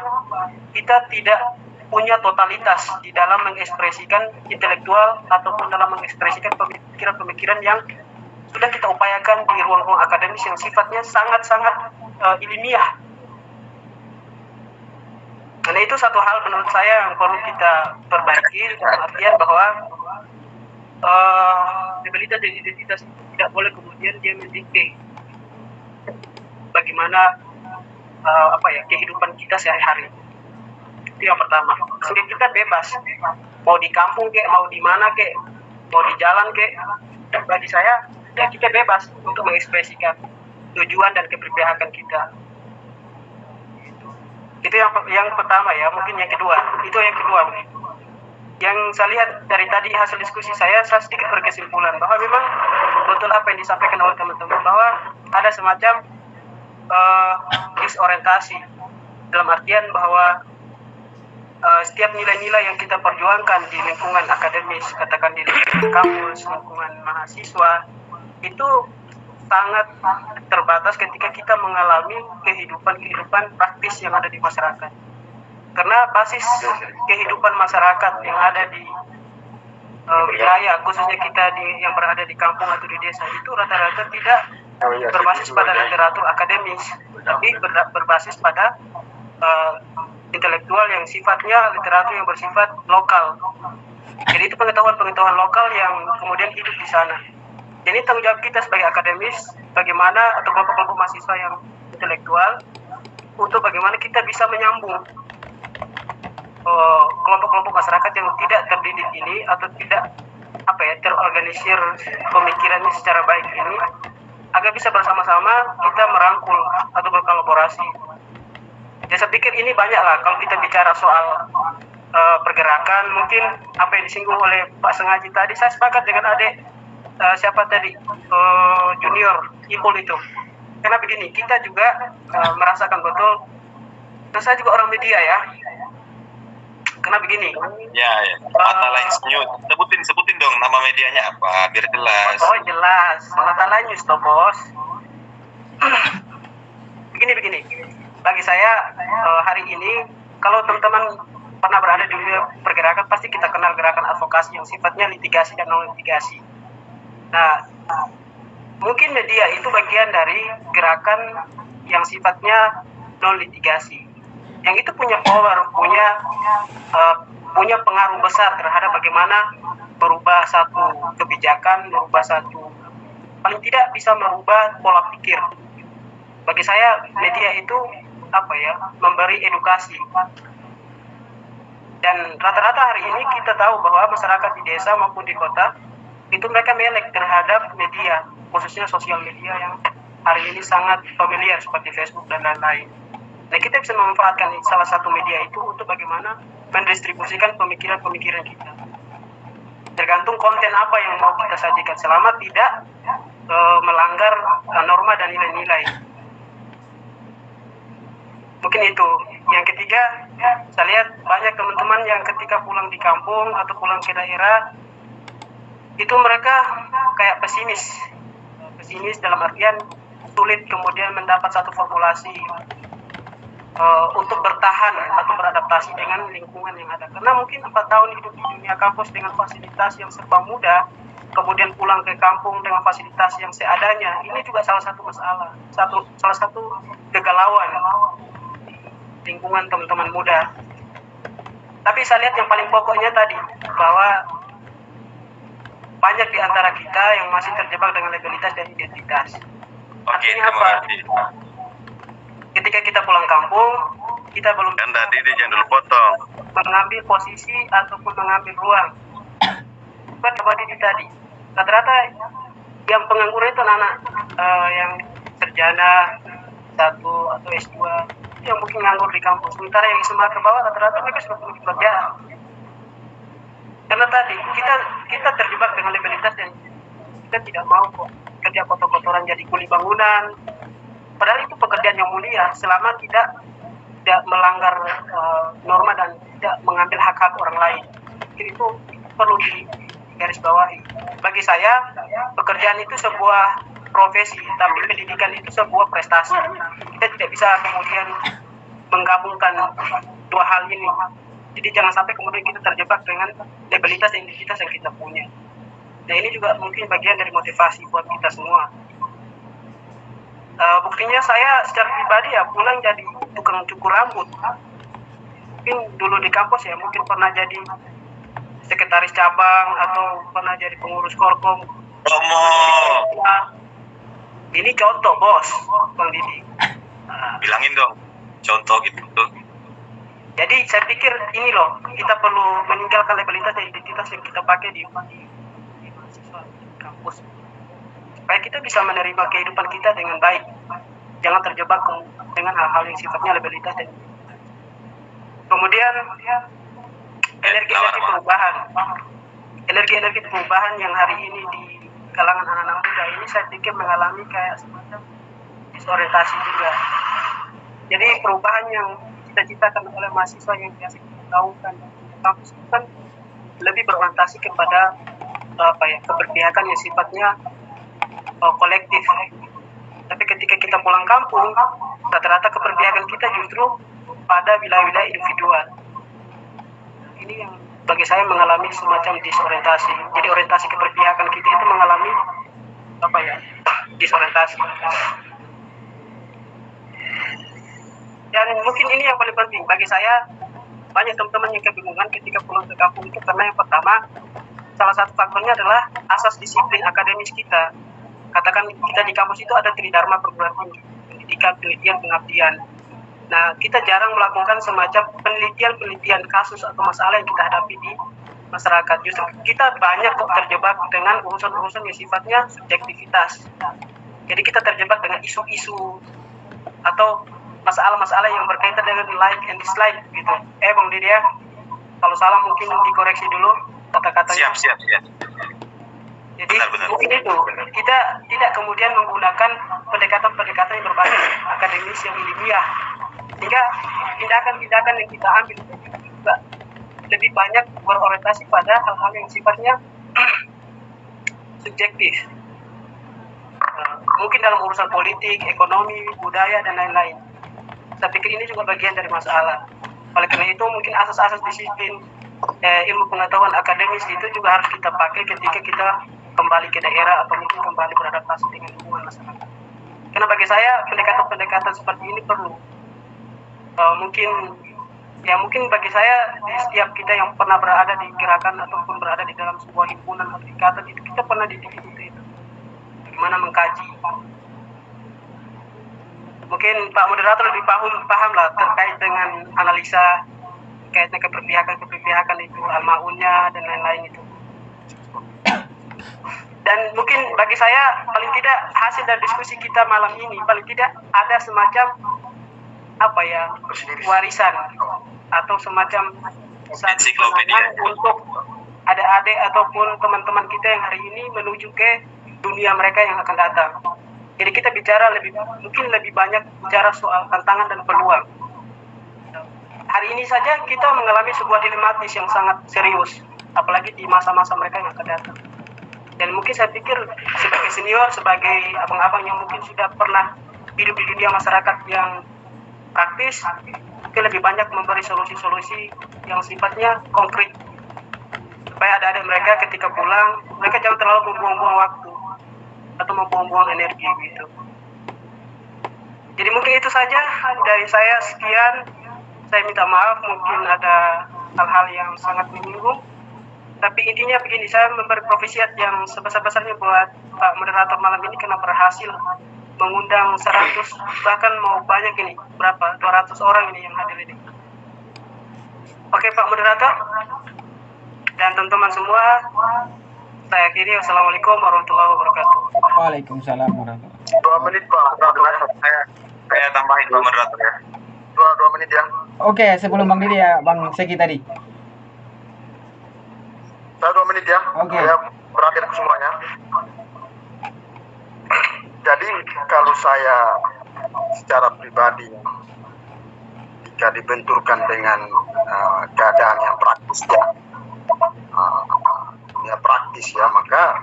[SPEAKER 7] Kita tidak punya totalitas di dalam mengekspresikan intelektual ataupun dalam mengekspresikan pemikiran-pemikiran yang sudah kita upayakan di ruang-ruang akademis yang sifatnya sangat-sangat ilmiah. Karena itu satu hal menurut saya yang perlu kita perbaiki, dalam artian bahwa labelitas dan identitas tidak boleh kemudian dia mendikte bagaimana kehidupan kita sehari-hari. Itu yang pertama. Sehingga kita bebas, mau di kampung kek, mau di mana kek, mau di jalan kek. Bagi saya, ya kita bebas untuk mengekspresikan tujuan dan keberpihakan kita. Itu yang pertama ya. Mungkin yang kedua. Itu yang kedua mungkin. Yang saya lihat dari tadi hasil diskusi saya sedikit berkesimpulan bahwa memang betul apa yang disampaikan oleh teman-teman, bahwa ada semacam disorientasi, dalam artian bahwa setiap nilai-nilai yang kita perjuangkan di lingkungan akademis, katakan di lingkungan kampus, lingkungan mahasiswa, itu sangat terbatas ketika kita mengalami kehidupan praktis yang ada di masyarakat. Karena basis kehidupan masyarakat yang ada di wilayah, khususnya kita yang berada di kampung atau di desa, itu rata-rata tidak berbasis pada literatur akademis, tapi berbasis pada intelektual yang sifatnya literatur yang bersifat lokal. Jadi itu pengetahuan lokal yang kemudian hidup di sana. Jadi tanggung jawab kita sebagai akademis, bagaimana atau kelompok-kelompok mahasiswa yang intelektual, untuk bagaimana kita bisa menyambung kelompok-kelompok masyarakat yang tidak terdidik ini atau tidak terorganisir pemikirannya secara baik ini, agar bisa bersama-sama kita merangkul atau berkolaborasi. Ya saya pikir ini banyak lah kalau kita bicara soal pergerakan. Mungkin apa yang disinggung oleh Pak Sengaji tadi, saya sepakat dengan adik junior Ipul itu. Karena begini, kita juga merasakan betul, dan saya juga orang media ya. Karena begini.
[SPEAKER 4] Ya. Mataline News. Sebutin dong nama medianya apa, biar jelas.
[SPEAKER 7] Oh jelas, Mataline News toh bos. Begini. Bagi saya hari ini, kalau teman-teman pernah berada di dunia pergerakan, pasti kita kenal gerakan advokasi yang sifatnya litigasi dan non litigasi. Nah, mungkin media itu bagian dari gerakan yang sifatnya non litigasi, yang itu punya power, punya pengaruh besar terhadap bagaimana merubah satu kebijakan, paling tidak bisa merubah pola pikir. Bagi saya media itu memberi edukasi. Dan rata-rata hari ini kita tahu bahwa masyarakat di desa maupun di kota itu mereka melek terhadap media, khususnya sosial media yang hari ini sangat familiar seperti Facebook dan lain-lain. Nah, kita bisa memanfaatkan salah satu media itu untuk bagaimana mendistribusikan pemikiran-pemikiran kita. Tergantung konten apa yang mau kita sajikan, selama tidak melanggar norma dan nilai-nilai. Mungkin itu. Yang ketiga, saya lihat banyak teman-teman yang ketika pulang di kampung atau pulang ke daerah, itu mereka kayak pesimis dalam artian sulit kemudian mendapat satu formulasi untuk bertahan atau beradaptasi dengan lingkungan yang ada. Karena mungkin 4 tahun hidup di dunia kampus dengan fasilitas yang serba mudah, kemudian pulang ke kampung dengan fasilitas yang seadanya, ini juga salah satu masalah, salah satu kegalauan lingkungan teman-teman muda. Tapi saya lihat yang paling pokoknya tadi, bahwa banyak di antara kita yang masih terjebak dengan legalitas dan identitas. Artinya apa? Ketika kita pulang kampung, kita belum mengambil posisi ataupun mengambil ruang. Bukan seperti tadi. Rata-rata yang pengangguran itu anak yang sarjana 1 atau S2 yang mungkin nganggur di kampus. Sementara yang SMA ke bawah rata-rata mereka sudah punya pekerjaan. Karena tadi kita terjebak dengan legalitas dan kita tidak mau kok kerja kotor-kotoran jadi kuli bangunan. Padahal itu pekerjaan yang mulia selama tidak melanggar norma dan tidak mengambil hak-hak orang lain. Jadi itu perlu digarisbawahi. Bagi saya, pekerjaan itu sebuah profesi, tapi pendidikan itu sebuah prestasi. Kita tidak bisa kemudian menggabungkan dua hal ini. Jadi jangan sampai kemudian kita terjebak dengan legalitas dan identitas yang kita punya. Nah ini juga mungkin bagian dari motivasi buat kita semua. Buktinya saya secara pribadi ya pulang jadi tukang cukur rambut. Mungkin dulu di kampus ya mungkin pernah jadi sekretaris cabang atau pernah jadi pengurus korkom. Ini contoh bos, Bang Didi.
[SPEAKER 4] Bilangin dong, contoh gitu.
[SPEAKER 7] Jadi saya pikir ini loh, kita perlu meninggalkan legalitas dan identitas yang kita pakai di mahasiswa di kampus. Supaya kita bisa menerima kehidupan kita dengan baik. Jangan terjebak dengan hal-hal yang sifatnya legalitas dan identitas. Kemudian energi-energi perubahan. Energi-energi perubahan yang hari ini di kalangan anak-anak muda ini saya pikir mengalami kayak semacam disorientasi juga. Jadi perubahan yang cita-citakan oleh mahasiswa yang biasa kita gaungkan di kampus itu kan lebih berorientasi kepada keberpihakan yang sifatnya kolektif. Tapi ketika kita pulang kampung, rata-rata keberpihakan kita justru pada wilayah-wilayah individual. Ini yang bagi saya mengalami semacam disorientasi. Jadi orientasi keberpihakan kita itu mengalami disorientasi. Dan mungkin ini yang paling penting bagi saya. Banyak teman-teman yang kebingungan ketika pulang ke kampung itu karena yang pertama, salah satu faktornya adalah asas disiplin akademis kita. Katakan kita di kampus itu ada tridharma perguruan tinggi, pendidikan, penelitian, pengabdian. Nah, kita jarang melakukan semacam penelitian kasus atau masalah yang kita hadapi di masyarakat. Justru kita banyak kok terjebak dengan urusan-urusan yang sifatnya subjektivitas. Jadi kita terjebak dengan isu-isu atau masalah-masalah yang berkaitan dengan like and dislike gitu. Bang Didi ya, kalau salah mungkin dikoreksi dulu kata-katanya.
[SPEAKER 4] Siap.
[SPEAKER 7] Jadi mungkin itu kita tidak kemudian menggunakan pendekatan-pendekatan yang berbasis akademis yang ilmiah, sehingga tindakan-tindakan yang kita ambil juga lebih banyak berorientasi pada hal-hal yang sifatnya subjektif. Mungkin dalam urusan politik, ekonomi, budaya dan lain-lain. Saya pikir ini juga bagian dari masalah. Oleh karena itu mungkin asas-asas disiplin ilmu pengetahuan akademis itu juga harus kita pakai ketika kita kembali ke daerah atau mungkin kembali beradaptasi dengan lingkungan masyarakat. Karena bagi saya pendekatan-pendekatan seperti ini perlu. Mungkin bagi saya di setiap kita yang pernah berada di gerakan ataupun berada di dalam sebuah himpunan atau ikatan itu kita pernah dididik itu. Bagaimana mengkaji. Mungkin Pak Moderator lebih paham lah terkait dengan analisa kaitnya keberpihakan itu, al-ma'unnya dan lain-lain itu. Dan mungkin bagi saya paling tidak hasil dari diskusi kita malam ini paling tidak ada semacam warisan atau semacam
[SPEAKER 4] ensiklopedia
[SPEAKER 7] untuk adik-adik ataupun teman-teman kita yang hari ini menuju ke dunia mereka yang akan datang. Jadi kita bicara mungkin lebih banyak bicara soal tantangan dan peluang. Hari ini saja kita mengalami sebuah dilematis yang sangat serius, apalagi di masa-masa mereka yang akan datang. Dan mungkin saya pikir sebagai senior, sebagai abang-abang yang mungkin sudah pernah hidup di dunia masyarakat yang praktis, mungkin lebih banyak memberi solusi-solusi yang sifatnya konkret. Supaya adik-adik mereka ketika pulang, mereka jangan terlalu membuang-buang waktu atau membuang-buang energi gitu. Jadi mungkin itu saja dari saya, sekian. Saya minta maaf mungkin ada hal-hal yang sangat menyinggung. Tapi intinya begini, saya memberi profesiat yang sebesar-besarnya buat Pak Moderator malam ini karena berhasil mengundang 100, bahkan mau banyak ini, 200 orang ini yang hadir ini. Oke Pak Moderator dan teman-teman semua, saya akhiri. Wassalamualaikum warahmatullahi wabarakatuh.
[SPEAKER 2] Waalaikumsalam warahmatullahi wabarakatuh.
[SPEAKER 8] 2 menit Pak.
[SPEAKER 4] Saya tambahin Pak Moderator ya.
[SPEAKER 8] 2 menit ya.
[SPEAKER 2] Oke, sebelum Bang Didi ya, Bang Seki tadi.
[SPEAKER 6] Saya 2 menit ya.
[SPEAKER 2] Oke.
[SPEAKER 6] Saya perhatian semuanya. Jadi kalau saya secara pribadi jika dibenturkan dengan keadaan yang praktis ya, maka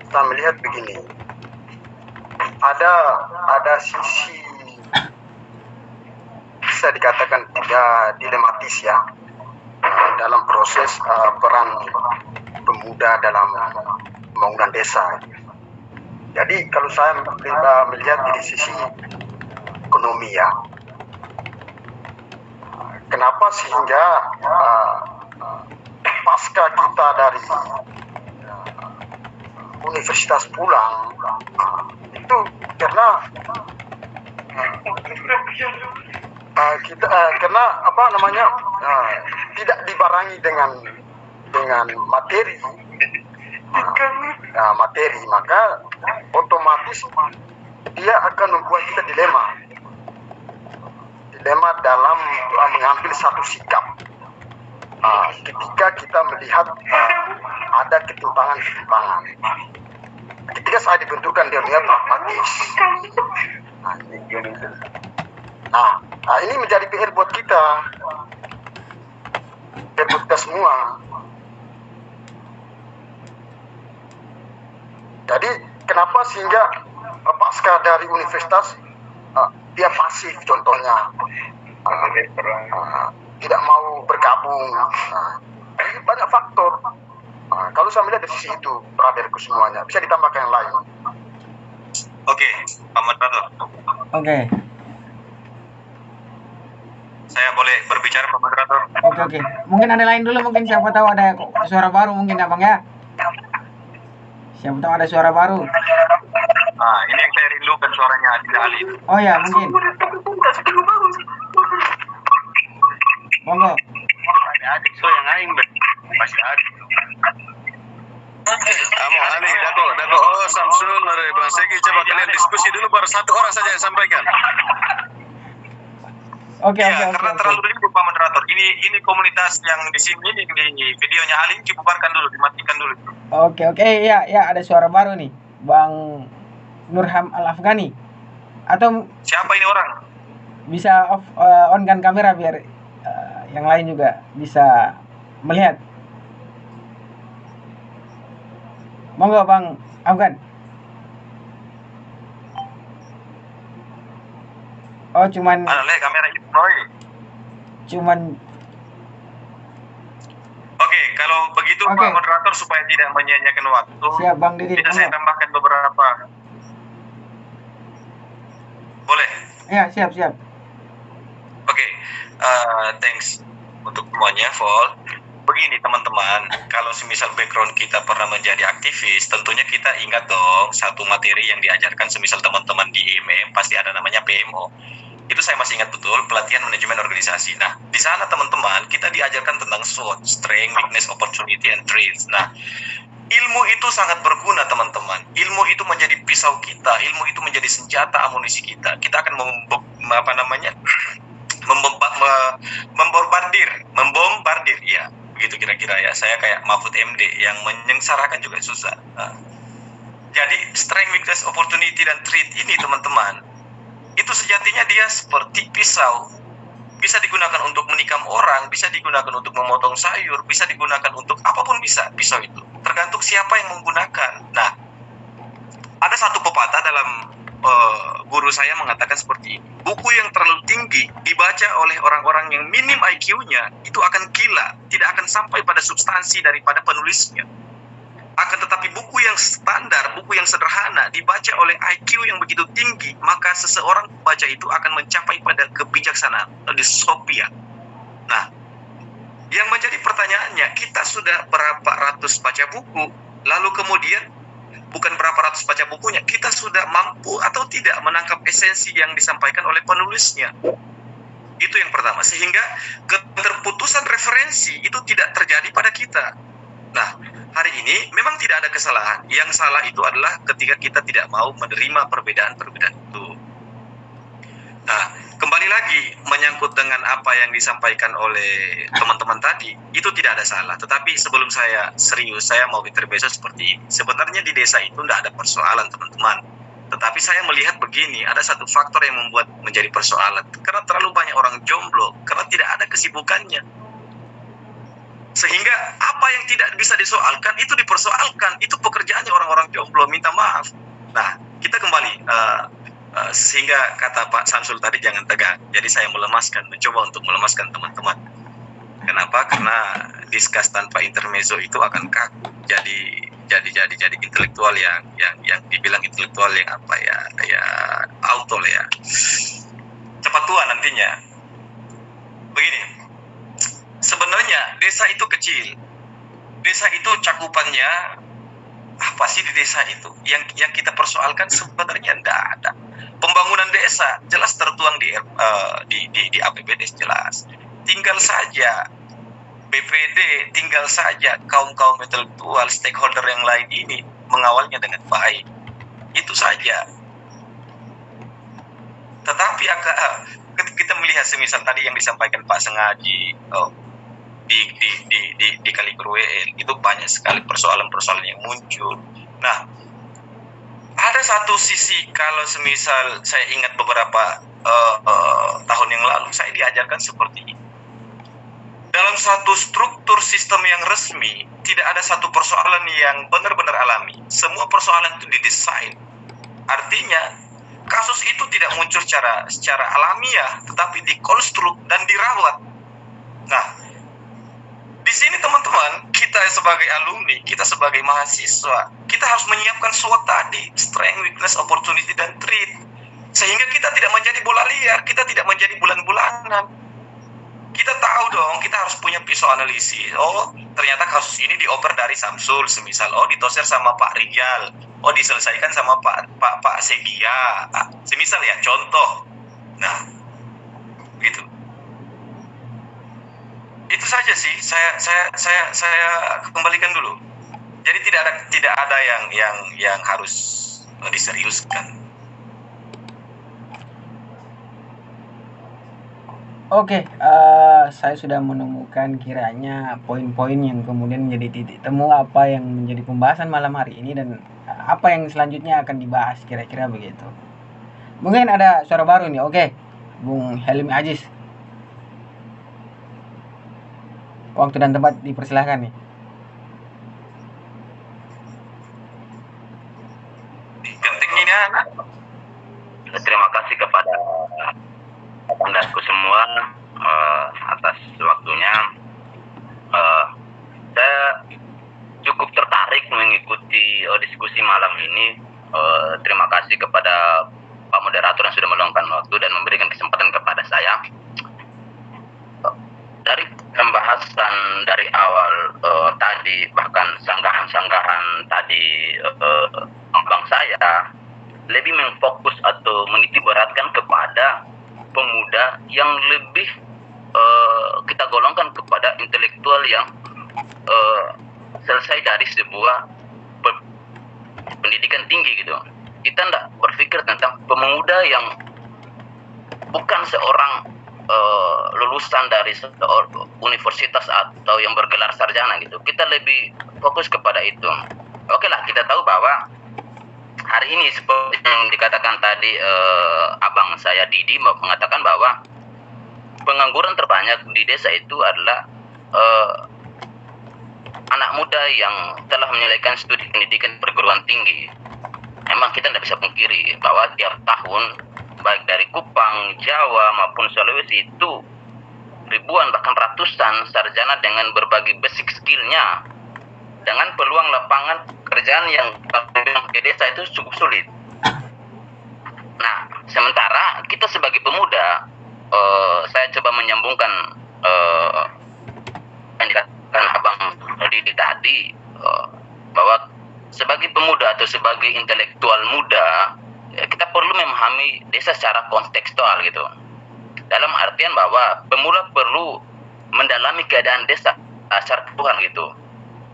[SPEAKER 6] kita melihat begini. Ada sisi bisa dikatakan tidak dilematis ya dalam proses peran pemuda dalam pembangunan desa. Jadi kalau saya melihat dari sisi ekonomi ya, kenapa sehingga pasca kita dari universitas pulang itu karena karena tidak dibarengi dengan materi, maka otomatis dia akan membuat kita dilema dalam mengambil satu sikap ketika kita melihat ada ketimpangan. Ketika saya dibenturkan dia dunia pragmatis. Nah, ini menjadi PR buat kita semua. Jadi kenapa sehingga pasca dari universitas dia pasif contohnya, tidak mau bergabung. Banyak faktor. Kalau saya melihat dari sisi itu, brotherku semuanya, bisa ditambahkan yang lain.
[SPEAKER 4] Oke, Pak Moderator.
[SPEAKER 2] Oke.
[SPEAKER 4] Saya boleh berbicara, Pak Moderator?
[SPEAKER 2] Oke. Mungkin ada lain dulu, mungkin siapa tahu ada suara baru mungkin ya Bang ya. Siapa tahu ada suara baru.
[SPEAKER 4] Ini yang saya rindukan, suaranya Adil Ali.
[SPEAKER 2] Oh ya, mungkin. Monggo.
[SPEAKER 1] Ada adik so yang lain masih ada.
[SPEAKER 9] Ali, Dako, Samsul, Bang Segi, coba kalian diskusi dulu, baru satu orang saja yang sampaikan.
[SPEAKER 2] Oke.
[SPEAKER 4] Karena terlalu ribut Pak Moderator. Ini komunitas yang di sini di videonya Ali dibubarkan dulu, dimatikan dulu.
[SPEAKER 2] Oke, ya ada suara baru nih, Bang Nurham Al-Afghani. Atau
[SPEAKER 4] siapa ini orang?
[SPEAKER 2] Bisa on kan kamera biar yang lain juga bisa melihat. Monggo Bang Afgan. Oh, cuman
[SPEAKER 4] kamera itu, Roy. Oke, kalau begitu Pak Moderator supaya tidak menyia-nyiakan waktu.
[SPEAKER 2] Siap Bang Didi.
[SPEAKER 4] Bisa saya tambahkan beberapa. Boleh?
[SPEAKER 2] Ya, siap.
[SPEAKER 4] Oke, thanks untuk semuanya, Vol. Begini teman-teman, kalau semisal background kita pernah menjadi aktivis, tentunya kita ingat dong satu materi yang diajarkan semisal teman-teman di IMM pasti ada namanya PMO. Itu saya masih ingat betul, pelatihan manajemen organisasi. Nah, di sana teman-teman kita diajarkan tentang SWOT, strength, weakness, opportunity, and threats. Nah, ilmu itu sangat berguna teman-teman. Ilmu itu menjadi pisau kita, ilmu itu menjadi senjata amunisi kita. Kita akan membombardir, ya begitu kira-kira ya. Saya kayak Mahfud MD yang menyengsarakan juga susah. Jadi strength, weakness, opportunity, dan threat ini teman-teman, itu sejatinya dia seperti pisau. Bisa digunakan untuk menikam orang, bisa digunakan untuk memotong sayur, bisa digunakan untuk apapun bisa pisau itu. Tergantung siapa yang menggunakan. Nah, ada satu pepatah dalam guru saya mengatakan seperti ini. Buku yang terlalu tinggi dibaca oleh orang-orang yang minim IQ-nya itu akan gila, tidak akan sampai pada substansi daripada penulisnya. Akan tetapi buku yang standar, buku yang sederhana dibaca oleh IQ yang begitu tinggi, maka seseorang pembaca itu akan mencapai pada kebijaksanaan, dystopia. Nah, yang menjadi pertanyaannya, kita sudah berapa ratus baca buku, lalu kemudian bukan berapa ratus baca bukunya, kita sudah mampu atau tidak menangkap esensi yang disampaikan oleh penulisnya. Itu yang pertama, sehingga keterputusan referensi itu tidak terjadi pada kita. Nah, hari ini memang tidak ada kesalahan. Yang salah itu adalah ketika kita tidak mau menerima perbedaan-perbedaan itu. Nah, kembali lagi menyangkut dengan apa yang disampaikan oleh teman-teman tadi, itu tidak ada salah. Tetapi sebelum saya serius, saya mau intermezzo seperti ini. Sebenarnya di desa itu tidak ada persoalan, teman-teman. Tetapi saya melihat begini, ada satu faktor yang membuat menjadi persoalan. Karena terlalu banyak orang jomblo, karena tidak ada kesibukannya. Sehingga apa yang tidak bisa disoalkan, itu dipersoalkan. Itu pekerjaannya orang-orang jomblo, minta maaf. Nah, kita kembali. Sehingga kata Pak Samsul tadi jangan tegang. Jadi saya mencoba untuk melemaskan teman-teman. Kenapa? Karena diskus tanpa intermezzo itu akan kaku. Jadi intelektual yang dibilang intelektual yang apa ya auto ya. Cepat tua nantinya. Begini. Sebenarnya desa itu kecil. Desa itu cakupannya apa sih di desa itu? Yang kita persoalkan sebenarnya tidak ada. Pembangunan desa jelas tertuang di APBD jelas. Tinggal saja BPD, tinggal saja kaum intelektual, stakeholder yang lain ini mengawalnya dengan baik. Itu saja. Tetapi kita melihat semisal tadi yang disampaikan Pak Sengaji di Kaligrue itu banyak sekali persoalan-persoalan yang muncul. Nah, ada satu sisi kalau semisal saya ingat beberapa tahun yang lalu saya diajarkan seperti ini. Dalam satu struktur sistem yang resmi tidak ada satu persoalan yang benar-benar alami. Semua persoalan itu didesain. Artinya kasus itu tidak muncul secara alamiah, tetapi dikonstruk dan dirawat. Nah, di sini teman-teman, kita sebagai alumni, kita sebagai mahasiswa, kita harus menyiapkan SWOT tadi, strength, weakness, opportunity, dan threat. Sehingga kita tidak menjadi bola liar, kita tidak menjadi bulan-bulanan. Kita tahu dong, kita harus punya pisau analisis. Oh, ternyata kasus ini dioper dari Samsul, semisal, oh ditoser sama Pak Rijal, oh diselesaikan sama Pak Segia, semisal ya, contoh. Nah, gitu. Itu saja sih, saya kembalikan dulu. Jadi tidak ada yang harus diseriuskan.
[SPEAKER 2] Oke, saya sudah menemukan kiranya poin-poin yang kemudian menjadi titik temu apa yang menjadi pembahasan malam hari ini dan apa yang selanjutnya akan dibahas kira-kira begitu. Mungkin ada suara baru nih, oke, Bung Helmi Aziz. Waktu dan tempat dipersilahkan nih.
[SPEAKER 3] Terima kasih kepada rekan-rekanku semua atas waktunya. Saya cukup tertarik mengikuti diskusi malam ini. Terima kasih kepada Pak Moderator yang sudah meluangkan waktu dan memberikan kesempatan kepada saya. Dari pembahasan dari awal tadi, bahkan sanggahan-sanggahan tadi abang saya lebih memfokus atau menitiberatkan kepada pemuda yang lebih kita golongkan kepada intelektual yang selesai dari sebuah pendidikan tinggi gitu. Kita tidak berpikir tentang pemuda yang bukan seorang lulusan dari universitas atau yang bergelar sarjana gitu. Kita lebih fokus kepada itu. Oke lah, kita tahu bahwa hari ini seperti yang dikatakan tadi abang saya Didi mengatakan bahwa pengangguran terbanyak di desa itu adalah anak muda yang telah menyelesaikan studi pendidikan perguruan tinggi. Memang kita tidak bisa pungkiri bahwa tiap tahun baik dari Kupang, Jawa maupun Sulawesi itu ribuan bahkan ratusan sarjana dengan berbagai basic skillnya, dengan peluang lapangan pekerjaan yang ke desa itu cukup sulit. Nah, sementara kita sebagai pemuda, saya coba menyambungkan yang dikatakan abang Didi tadi, bahwa sebagai pemuda atau sebagai intelektual muda, kita perlu memahami desa secara kontekstual gitu. Dalam artian bahwa pemula perlu mendalami keadaan desa secara keseluruhan gitu.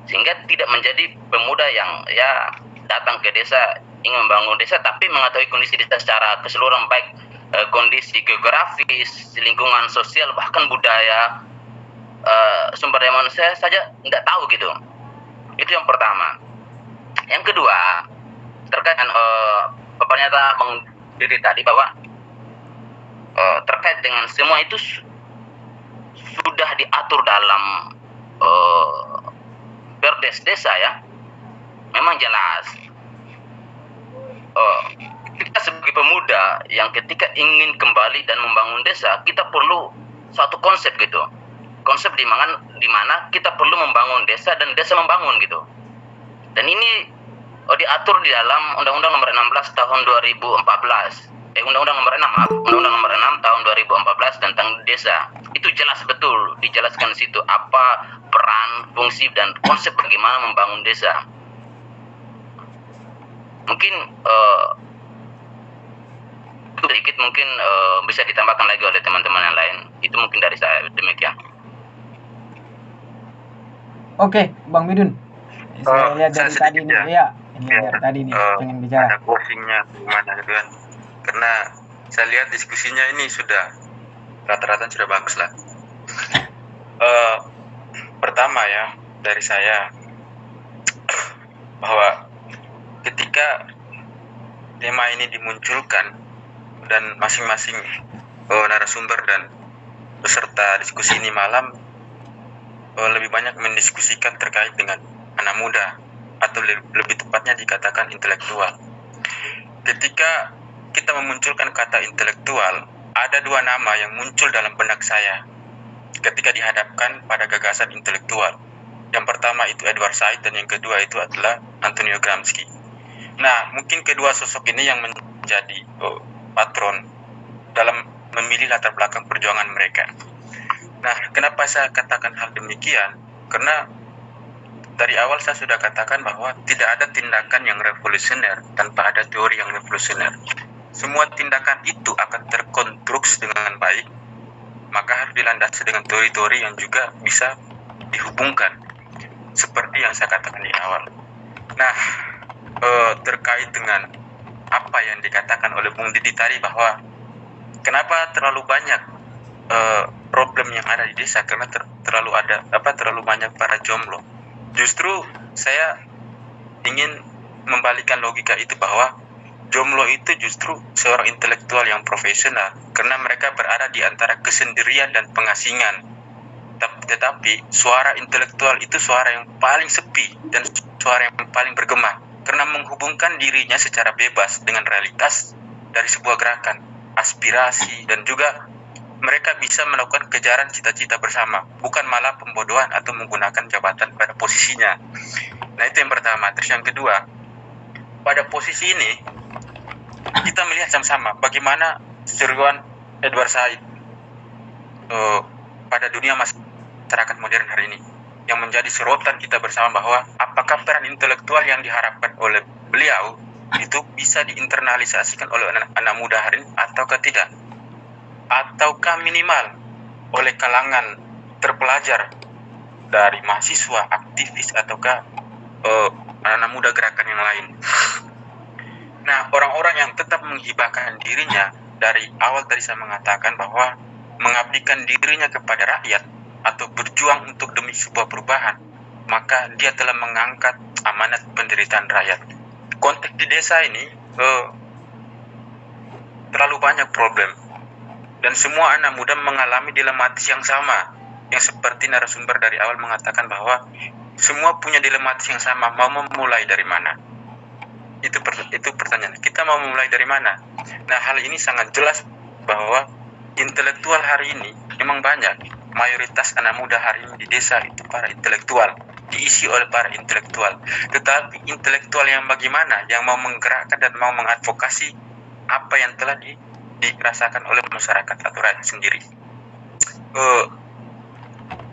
[SPEAKER 3] Sehingga tidak menjadi pemuda yang datang ke desa ingin membangun desa tapi mengetahui kondisi desa secara keseluruhan, baik kondisi geografis, lingkungan sosial, bahkan budaya, sumber daya manusia saja tidak tahu gitu. Itu yang pertama. Yang kedua, terkait dengan pernyataan Bang Diri tadi bahwa terkait dengan semua itu sudah diatur dalam Perdes desa ya, memang jelas. Kita sebagai pemuda yang ketika ingin kembali dan membangun desa, kita perlu suatu konsep gitu. Konsep di mana kita perlu membangun desa dan desa membangun gitu. Dan ini diatur di dalam Undang-Undang Nomor 16 Tahun 2014. Undang-Undang Nomor 6 Tahun 2014 tentang desa. Itu jelas betul dijelaskan di situ apa peran, fungsi dan konsep bagaimana membangun desa. Mungkin sedikit mungkin bisa ditambahkan lagi oleh teman-teman yang lain. Itu mungkin dari saya, demikian.
[SPEAKER 2] Oke, Bang Midun. Saya lihat dari
[SPEAKER 1] saya
[SPEAKER 2] tadi
[SPEAKER 1] sedikit
[SPEAKER 2] nih,
[SPEAKER 1] ya.
[SPEAKER 2] dari tadi nih pengen bicara.
[SPEAKER 1] Ada closingnya gimana gitu kan? Karena saya lihat diskusinya ini sudah rata-rata sudah bagus lah. Pertama ya dari saya bahwa ketika tema ini dimunculkan dan masing-masing narasumber dan peserta diskusi ini malam lebih banyak mendiskusikan terkait dengan anak muda atau lebih tepatnya dikatakan intelektual. Ketika kita memunculkan kata intelektual, ada dua nama yang muncul dalam benak saya ketika dihadapkan pada gagasan intelektual. Yang pertama itu Edward Said dan yang kedua itu adalah Antonio Gramsci. Nah, mungkin kedua sosok ini yang menjadi patron dalam memilih latar belakang perjuangan mereka. Nah, kenapa saya katakan hal demikian? Karena dari awal saya sudah katakan bahwa tidak ada tindakan yang revolusioner tanpa ada teori yang revolusioner. Semua tindakan itu akan terkonstruksi dengan baik, maka harus dilandasi dengan teori-teori yang juga bisa dihubungkan, seperti yang saya katakan di awal. Nah, terkait dengan apa yang dikatakan oleh Bung Didi tadi bahwa kenapa terlalu banyak problem yang ada di desa karena terlalu banyak para jomblo. Justru saya ingin membalikan logika itu bahwa jomblo itu justru seorang intelektual yang profesional karena mereka berada di antara kesendirian dan pengasingan. Tetapi suara intelektual itu suara yang paling sepi dan suara yang paling bergema karena menghubungkan dirinya secara bebas dengan realitas dari sebuah gerakan, aspirasi, dan juga mereka bisa melakukan kejaran cita-cita bersama, bukan malah pembodohan atau menggunakan jabatan pada posisinya. Nah, itu yang pertama. Terus yang kedua, pada posisi ini kita melihat sama-sama bagaimana seruan Edward Said pada dunia masyarakat modern hari ini, yang menjadi sorotan kita bersama bahwa apakah peran intelektual yang diharapkan oleh beliau itu bisa diinternalisasikan oleh anak muda hari ini ataukah tidak, ataukah minimal oleh kalangan terpelajar dari mahasiswa, aktivis, ataukah anak muda gerakan yang lain. Nah, orang-orang yang tetap menghibahkan dirinya dari awal tadi saya mengatakan bahwa mengabdikan dirinya kepada rakyat atau berjuang untuk demi sebuah perubahan, maka dia telah mengangkat amanat penderitaan rakyat. Konteks di desa ini terlalu banyak problem dan semua anak muda mengalami dilematis yang sama, yang seperti narasumber dari awal mengatakan bahwa semua punya dilematis yang sama. Mau memulai dari mana? Itu pertanyaan. Kita mau memulai dari mana? Nah, hal ini sangat jelas bahwa intelektual hari ini memang banyak. Mayoritas anak muda hari ini di desa itu para intelektual, diisi oleh para intelektual. Tetapi intelektual yang bagaimana? Yang mau menggerakkan dan mau mengadvokasi apa yang telah dirasakan oleh masyarakat atau rakyat sendiri.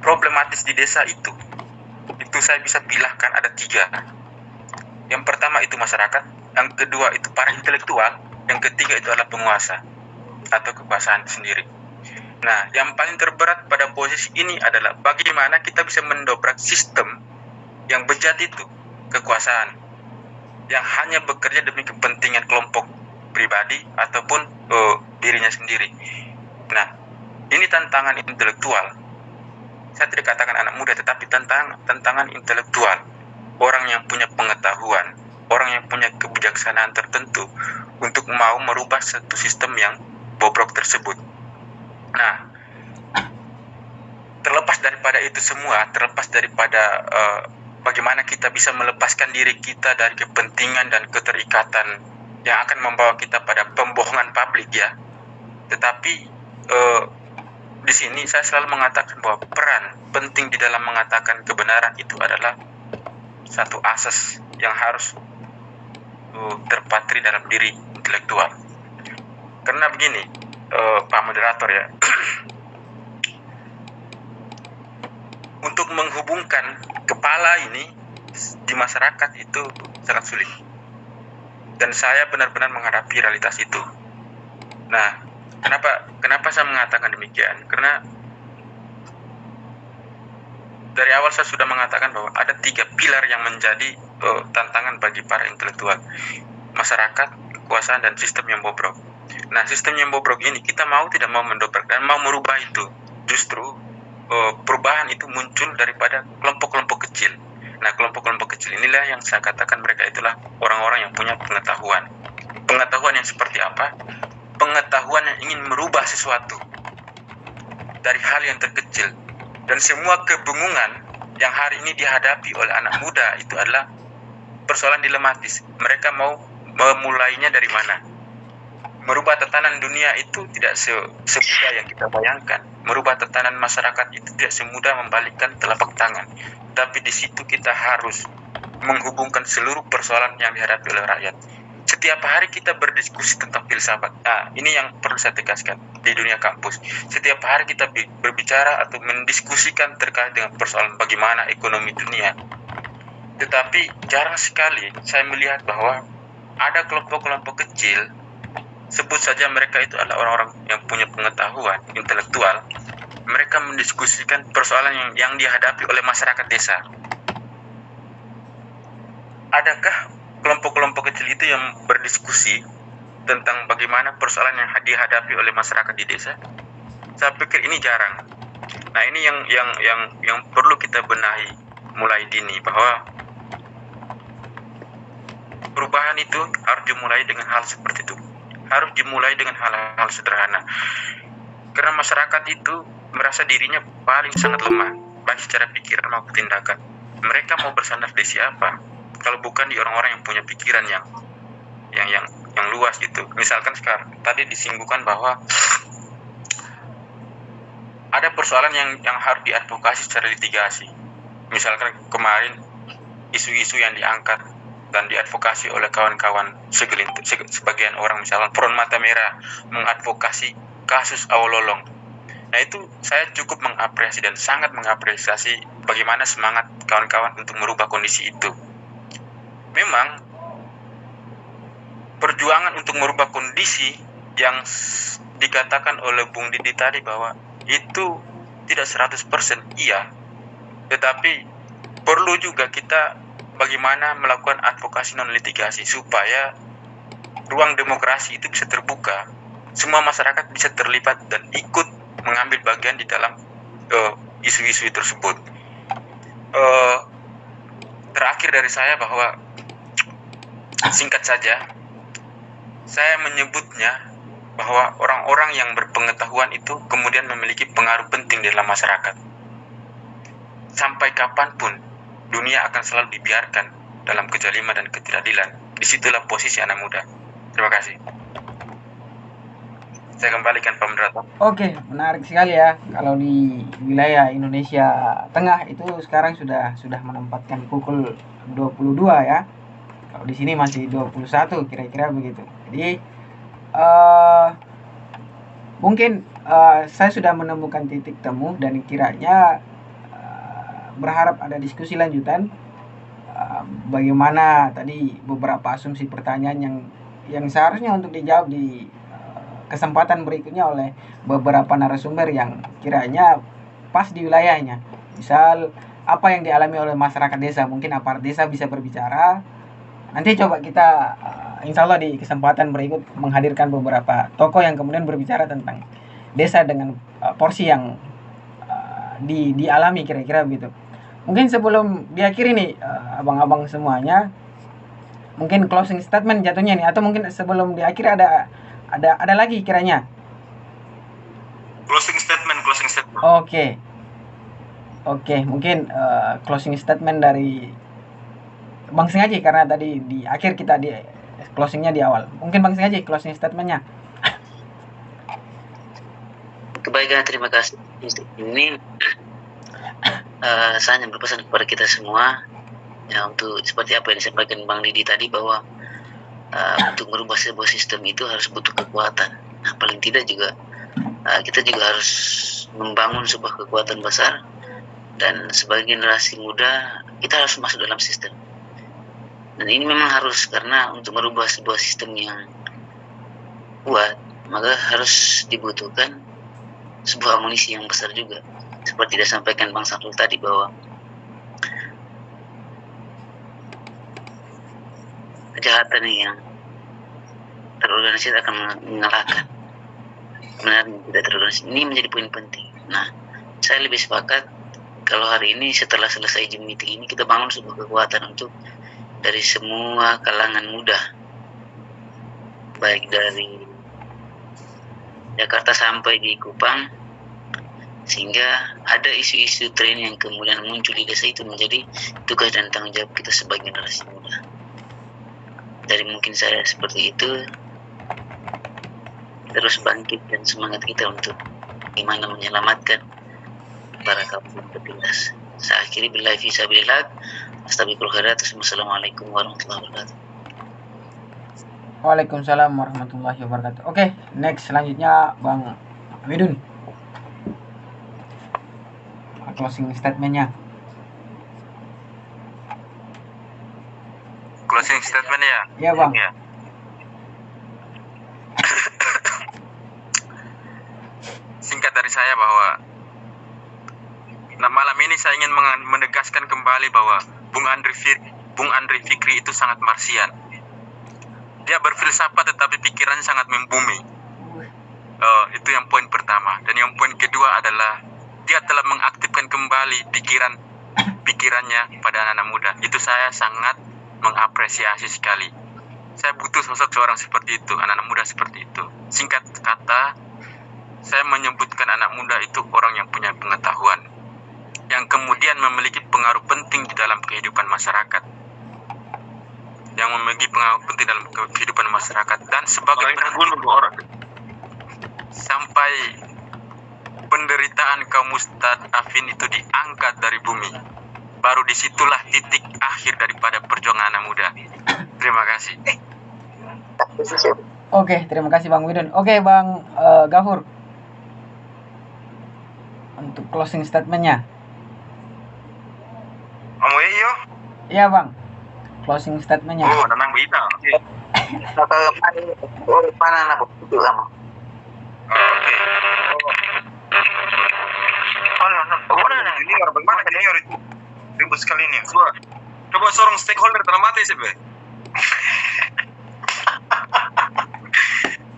[SPEAKER 1] Problematis di desa itu saya bisa bilahkan ada 3. Yang pertama itu masyarakat, yang kedua itu para intelektual, yang ketiga itu adalah penguasa atau kekuasaan sendiri. Nah, yang paling terberat pada posisi ini adalah bagaimana kita bisa mendobrak sistem yang bejat itu, kekuasaan yang hanya bekerja demi kepentingan kelompok pribadi ataupun dirinya sendiri. Nah, ini tantangan intelektual. Saya tidak katakan anak muda, tetapi tantangan intelektual. Orang yang punya pengetahuan, orang yang punya kebijaksanaan tertentu untuk mau merubah satu sistem yang bobrok tersebut. Nah, terlepas daripada itu semua, terlepas daripada bagaimana kita bisa melepaskan diri kita dari kepentingan dan keterikatan yang akan membawa kita pada pembohongan publik ya. Tetapi di sini saya selalu mengatakan bahwa peran penting di dalam mengatakan kebenaran itu adalah satu asas yang harus terpatri dalam diri intelektual. Karena begini, Pak Moderator ya, untuk menghubungkan kepala ini di masyarakat itu sangat sulit. Dan saya benar-benar menghadapi realitas itu. Nah, kenapa saya mengatakan demikian? Karena dari awal saya sudah mengatakan bahwa ada 3 pilar yang menjadi tantangan bagi para intelektual: masyarakat, kekuasaan, dan sistem yang bobrok. Nah, sistem yang bobrok ini kita mau tidak mau mendobrak dan mau merubah itu. Justru perubahan itu muncul daripada kelompok-kelompok kecil. Nah, kelompok-kelompok kecil inilah yang saya katakan mereka itulah orang-orang yang punya pengetahuan. Pengetahuan yang seperti apa? Pengetahuan yang ingin merubah sesuatu dari hal yang terkecil. Dan semua kebingungan yang hari ini dihadapi oleh anak muda itu adalah persoalan dilematis. Mereka mau memulainya dari mana? Merubah tatanan dunia itu tidak semudah yang kita bayangkan. Merubah tatanan masyarakat itu tidak semudah membalikkan telapak tangan. Tapi di situ kita harus menghubungkan seluruh persoalan yang dihadapi oleh rakyat. Setiap hari kita berdiskusi tentang filsafat. Nah, ini yang perlu saya tegaskan di dunia kampus. Setiap hari kita berbicara atau mendiskusikan terkait dengan persoalan bagaimana ekonomi dunia. Tetapi jarang sekali saya melihat bahwa ada kelompok-kelompok kecil, sebut saja mereka itu adalah orang-orang yang punya pengetahuan intelektual, mereka mendiskusikan persoalan yang dihadapi oleh masyarakat desa. Adakah kelompok-kelompok kecil itu yang berdiskusi tentang bagaimana persoalan yang dihadapi oleh masyarakat di desa? Saya pikir ini jarang. Nah, ini yang perlu kita benahi mulai dini, bahwa perubahan itu harus dimulai dengan hal seperti itu. Harus dimulai dengan hal-hal sederhana. Karena masyarakat itu merasa dirinya paling sangat lemah, baik secara pikiran maupun tindakan. Mereka mau bersandar di siapa kalau bukan di orang-orang yang punya pikiran yang luas gitu. Misalkan sekarang tadi disinggung bahwa ada persoalan yang harus diadvokasi secara litigasi. Misalkan kemarin isu-isu yang diangkat dan diadvokasi oleh kawan-kawan sebagian orang, misalkan Front Mata Merah mengadvokasi kasus Awololong. Nah, itu saya cukup mengapresiasi dan sangat mengapresiasi bagaimana semangat kawan-kawan untuk merubah kondisi itu. Memang perjuangan untuk merubah kondisi yang dikatakan oleh Bung Didi tadi bahwa itu tidak 100% iya, tetapi perlu juga kita bagaimana melakukan advokasi non litigasi supaya ruang demokrasi itu bisa terbuka, semua masyarakat bisa terlibat dan ikut mengambil bagian di dalam isu-isu tersebut. Terakhir dari saya bahwa singkat saja, saya menyebutnya bahwa orang-orang yang berpengetahuan itu kemudian memiliki pengaruh penting di dalam masyarakat. Sampai kapanpun dunia akan selalu dibiarkan dalam kezaliman dan ketidakadilan. Disitulah posisi anak muda. Terima kasih. Saya kembalikan Pak Moderator.
[SPEAKER 2] Oke, menarik sekali ya. Kalau di wilayah Indonesia Tengah itu sekarang sudah menempatkan pukul 22 ya. Kalau di sini masih 21 kira-kira begitu. Jadi mungkin saya sudah menemukan titik temu dan kiranya berharap ada diskusi lanjutan bagaimana tadi beberapa asumsi pertanyaan yang seharusnya untuk dijawab di kesempatan berikutnya oleh beberapa narasumber yang kiranya pas di wilayahnya. Misal apa yang dialami oleh masyarakat desa, mungkin aparat desa bisa berbicara. nanti coba kita insya Allah di kesempatan berikut menghadirkan beberapa tokoh yang kemudian berbicara tentang desa dengan porsi yang dialami kira-kira begitu. Mungkin sebelum diakhiri nih abang-abang semuanya, mungkin closing statement jatuhnya nih, atau mungkin sebelum diakhiri ada lagi kiranya.
[SPEAKER 4] Closing statement.
[SPEAKER 2] Oke, mungkin closing statement dari Bang Sengaji, karena tadi di akhir kita di closingnya di awal. Mungkin Bang Sengaji closing statementnya.
[SPEAKER 3] Kebaikan, terima kasih. Ini saya hanya berpesan kepada kita semua ya, untuk seperti apa yang disampaikan Bang Didi tadi, bahwa untuk merubah sebuah sistem itu harus butuh kekuatan. Nah, paling tidak juga kita juga harus membangun sebuah kekuatan besar, dan sebagai generasi muda kita harus masuk dalam sistem. Dan ini memang harus, karena untuk merubah sebuah sistem yang kuat maka harus dibutuhkan sebuah amunisi yang besar juga. Seperti disampaikan Bang Samsul tadi, bahwa kejahatan yang terorganisir akan mengalahkan kebenaran yang tidak terorganisir. Ini menjadi poin penting. Nah, saya lebih sepakat kalau hari ini setelah selesai Zoom meeting ini kita bangun sebuah kekuatan untuk dari semua kalangan muda, baik dari Jakarta sampai di Kupang, sehingga ada isu-isu tren yang kemudian muncul di desa itu menjadi tugas dan tanggung jawab kita sebagai generasi muda. Dari mungkin saya seperti itu, terus bangkit dan semangat kita untuk gimana menyelamatkan para kaum yang tertindas. Saya akhiri billahi fi sabilillah. Astagfirullah khairat. Wassalamualaikum warahmatullahi wabarakatuh.
[SPEAKER 2] Waalaikumsalam warahmatullahi wabarakatuh. Oke, next selanjutnya Bang Midun. Closing statementnya.
[SPEAKER 1] Closing statement ya?
[SPEAKER 2] Iya Bang.
[SPEAKER 1] Ya. Singkat dari saya bahwa malam ini saya ingin menegaskan kembali bahwa Bung Andri Fikri itu sangat marsian. Dia berfilsafat tetapi pikirannya sangat membumi. Itu yang poin pertama. Dan yang poin kedua adalah dia telah mengaktifkan kembali pikirannya pada anak-anak muda. Itu saya sangat mengapresiasi sekali. Saya butuh sosok seorang seperti itu, anak-anak muda seperti itu. Singkat kata, saya menyebutkan anak muda itu orang yang punya pengetahuan, yang kemudian memiliki pengaruh penting di dalam kehidupan masyarakat, dan sebagai orang sampai penderitaan kaum mustadafin itu diangkat dari bumi, baru disitulah titik akhir daripada perjuangan anak muda. Terima kasih.
[SPEAKER 2] Oke, terima kasih Bang Widun. Oke Bang Gafur, untuk closing statementnya.
[SPEAKER 8] Kamu iyo?
[SPEAKER 2] Iya Bang, closing statementnya.
[SPEAKER 4] Oh, tenang berita.
[SPEAKER 8] Ini orang bagaimana senior itu ribut sekali ini.
[SPEAKER 4] Coba seorang stakeholder teramati sih, Be.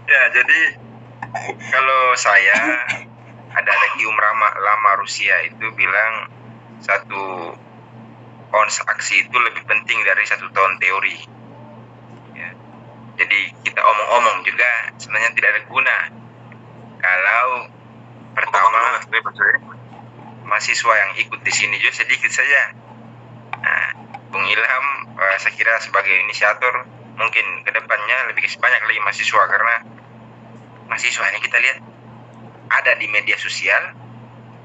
[SPEAKER 8] Ya, jadi kalau saya ada Kium lama Rusia itu bilang 1 ons aksi itu lebih penting dari 1 tahun teori. Ya. Jadi kita omong-omong juga sebenarnya tidak ada guna kalau pertama mahasiswa yang ikut di sini juga sedikit saja. Nah, Bung Ilham saya kira sebagai inisiator mungkin kedepannya lebih banyak lagi mahasiswa, karena mahasiswa ini kita lihat ada di media sosial,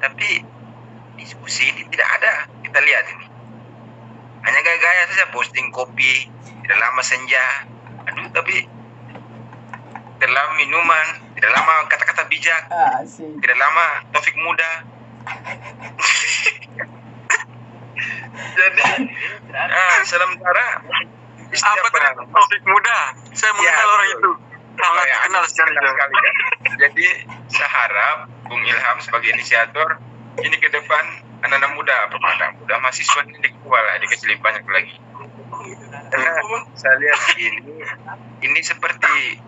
[SPEAKER 8] tapi diskusi ini tidak ada. Kita lihat ini hanya gaya-gaya saja, posting kopi, tidak lama senja, tapi tidak lama minuman, tidak lama kata-kata bijak, tidak lama topik muda. Jadi sementara
[SPEAKER 1] apa tadi topik muda? Saya mengenal orang itu. Sangat kenal sekali.
[SPEAKER 8] Jadi saya harap Bung Ilham sebagai inisiator ini ke depan anak-anak muda, pemuda muda, mahasiswa ini dikasih lebih banyak lagi. Karena saya lihat ini seperti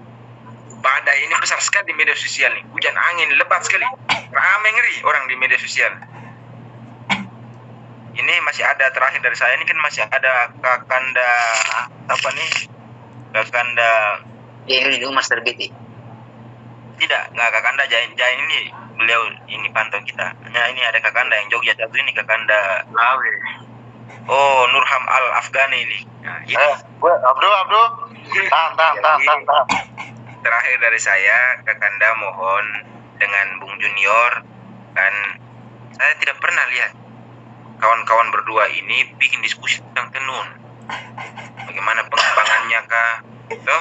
[SPEAKER 8] badai ini besar sekali di media sosial nih. Hujan angin lebat sekali. Ramai ngeri orang di media sosial. Ini masih ada terakhir dari saya, ini kan masih ada Kakanda apa nih? Kakanda
[SPEAKER 3] ini juga Master BT.
[SPEAKER 8] tidak, nggak Kakanda Jain ini beliau ini pantau kita. Hanya ini ada Kakanda yang Jogja satu ini Kakanda Lawe. Oh, Nurham Al Afghani ini. Nah, ini.
[SPEAKER 9] Abdul. Tahan.
[SPEAKER 8] Terakhir dari saya, Kakanda mohon dengan Bung Junior, dan saya tidak pernah lihat kawan-kawan berdua ini bikin diskusi tentang tenun. Bagaimana pengembangannya kah? Toh,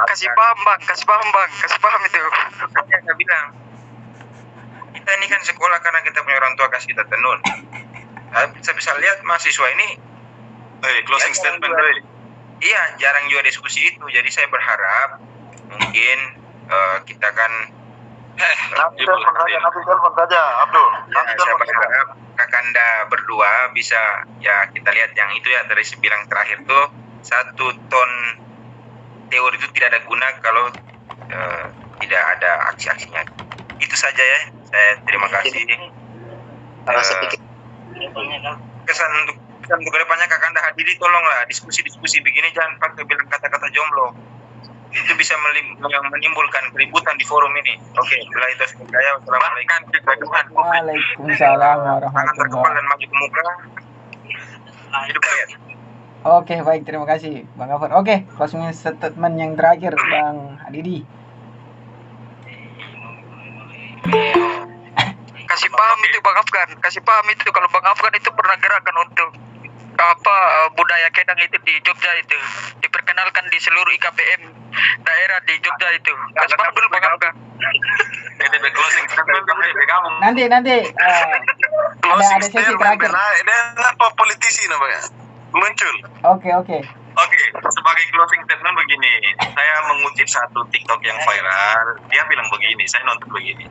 [SPEAKER 5] Kasih paham itu.
[SPEAKER 8] makanya saya bilang, kita ini kan sekolah karena kita punya orang tua kasih kita tenun. Saya bisa lihat mahasiswa ini
[SPEAKER 9] Closing statement,
[SPEAKER 8] iya jarang juga diskusi itu. Jadi saya berharap mungkin kita kan
[SPEAKER 9] Nanti telepon saja, Abdul.
[SPEAKER 8] saya berharap Kakanda berdua bisa ya kita lihat yang itu ya dari bilang terakhir tuh 1 ton teori itu tidak ada guna kalau tidak ada aksi-aksinya. Itu saja ya. Saya terima kasih. Kesan untuk kedepannya Kakanda hadiri, tolonglah diskusi-diskusi begini jangan pakai bilang kata-kata jomblo. Itu bisa menimbulkan keributan di forum ini. Oke, bila itu saya. Wassalamualaikum.
[SPEAKER 2] Waalaikumsalam
[SPEAKER 8] Tangan terkepal
[SPEAKER 2] warahmatullahi.
[SPEAKER 8] dan maju ke muka. Hidup rakyat.
[SPEAKER 2] Oke, baik, terima kasih Bang Gafar. Oke, closing statement yang terakhir Bang Adidi.
[SPEAKER 5] Kasih paham itu Bang Afgan. Kasih paham itu kalau Bang Afgan itu pernah gerakan untuk budaya Kedang itu di Jogja itu diperkenalkan di seluruh IKPM daerah di Jogja itu. Kasih paham dulu Bang Afgan.
[SPEAKER 9] Closing statement
[SPEAKER 2] Nanti ada sesi terakhir.
[SPEAKER 9] Ini apa politisi namanya? Muncul.
[SPEAKER 2] Oke.
[SPEAKER 4] Oke, sebagai closing statement begini, saya mengutip satu TikTok yang viral. Dia bilang begini, saya nonton begini.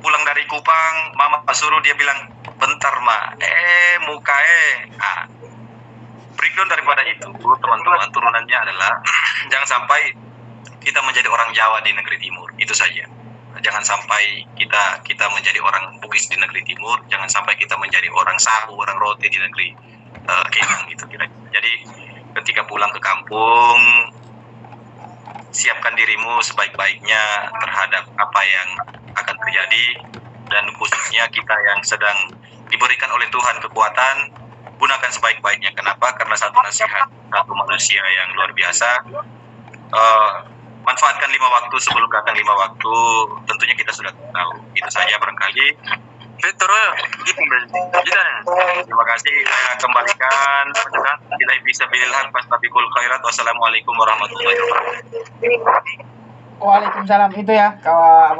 [SPEAKER 4] Pulang dari Kupang, mama suruh dia bilang, bentar ma, breakdown daripada itu, teman-teman, turunannya adalah jangan sampai kita menjadi orang Jawa di negeri timur, itu saja. Jangan sampai kita menjadi orang Bugis di negeri timur, jangan sampai kita menjadi orang Sabu, orang Rote di negeri Kedang gitu. Jadi ketika pulang ke kampung, siapkan dirimu sebaik-baiknya terhadap apa yang akan terjadi, dan khususnya kita yang sedang diberikan oleh Tuhan kekuatan, gunakan sebaik-baiknya. Kenapa? Karena satu nasihat satu manusia yang luar biasa. Manfaatkan 5 waktu sebelum datang 5 waktu. Tentunya kita sudah tahu. Itu saja barangkali. Terima kasih. Saya kembalikan. Bila bisa bilhan fastabiqul khairat. Wassalamualaikum warahmatullahi wabarakatuh.
[SPEAKER 2] Waalaikumsalam itu ya kawan.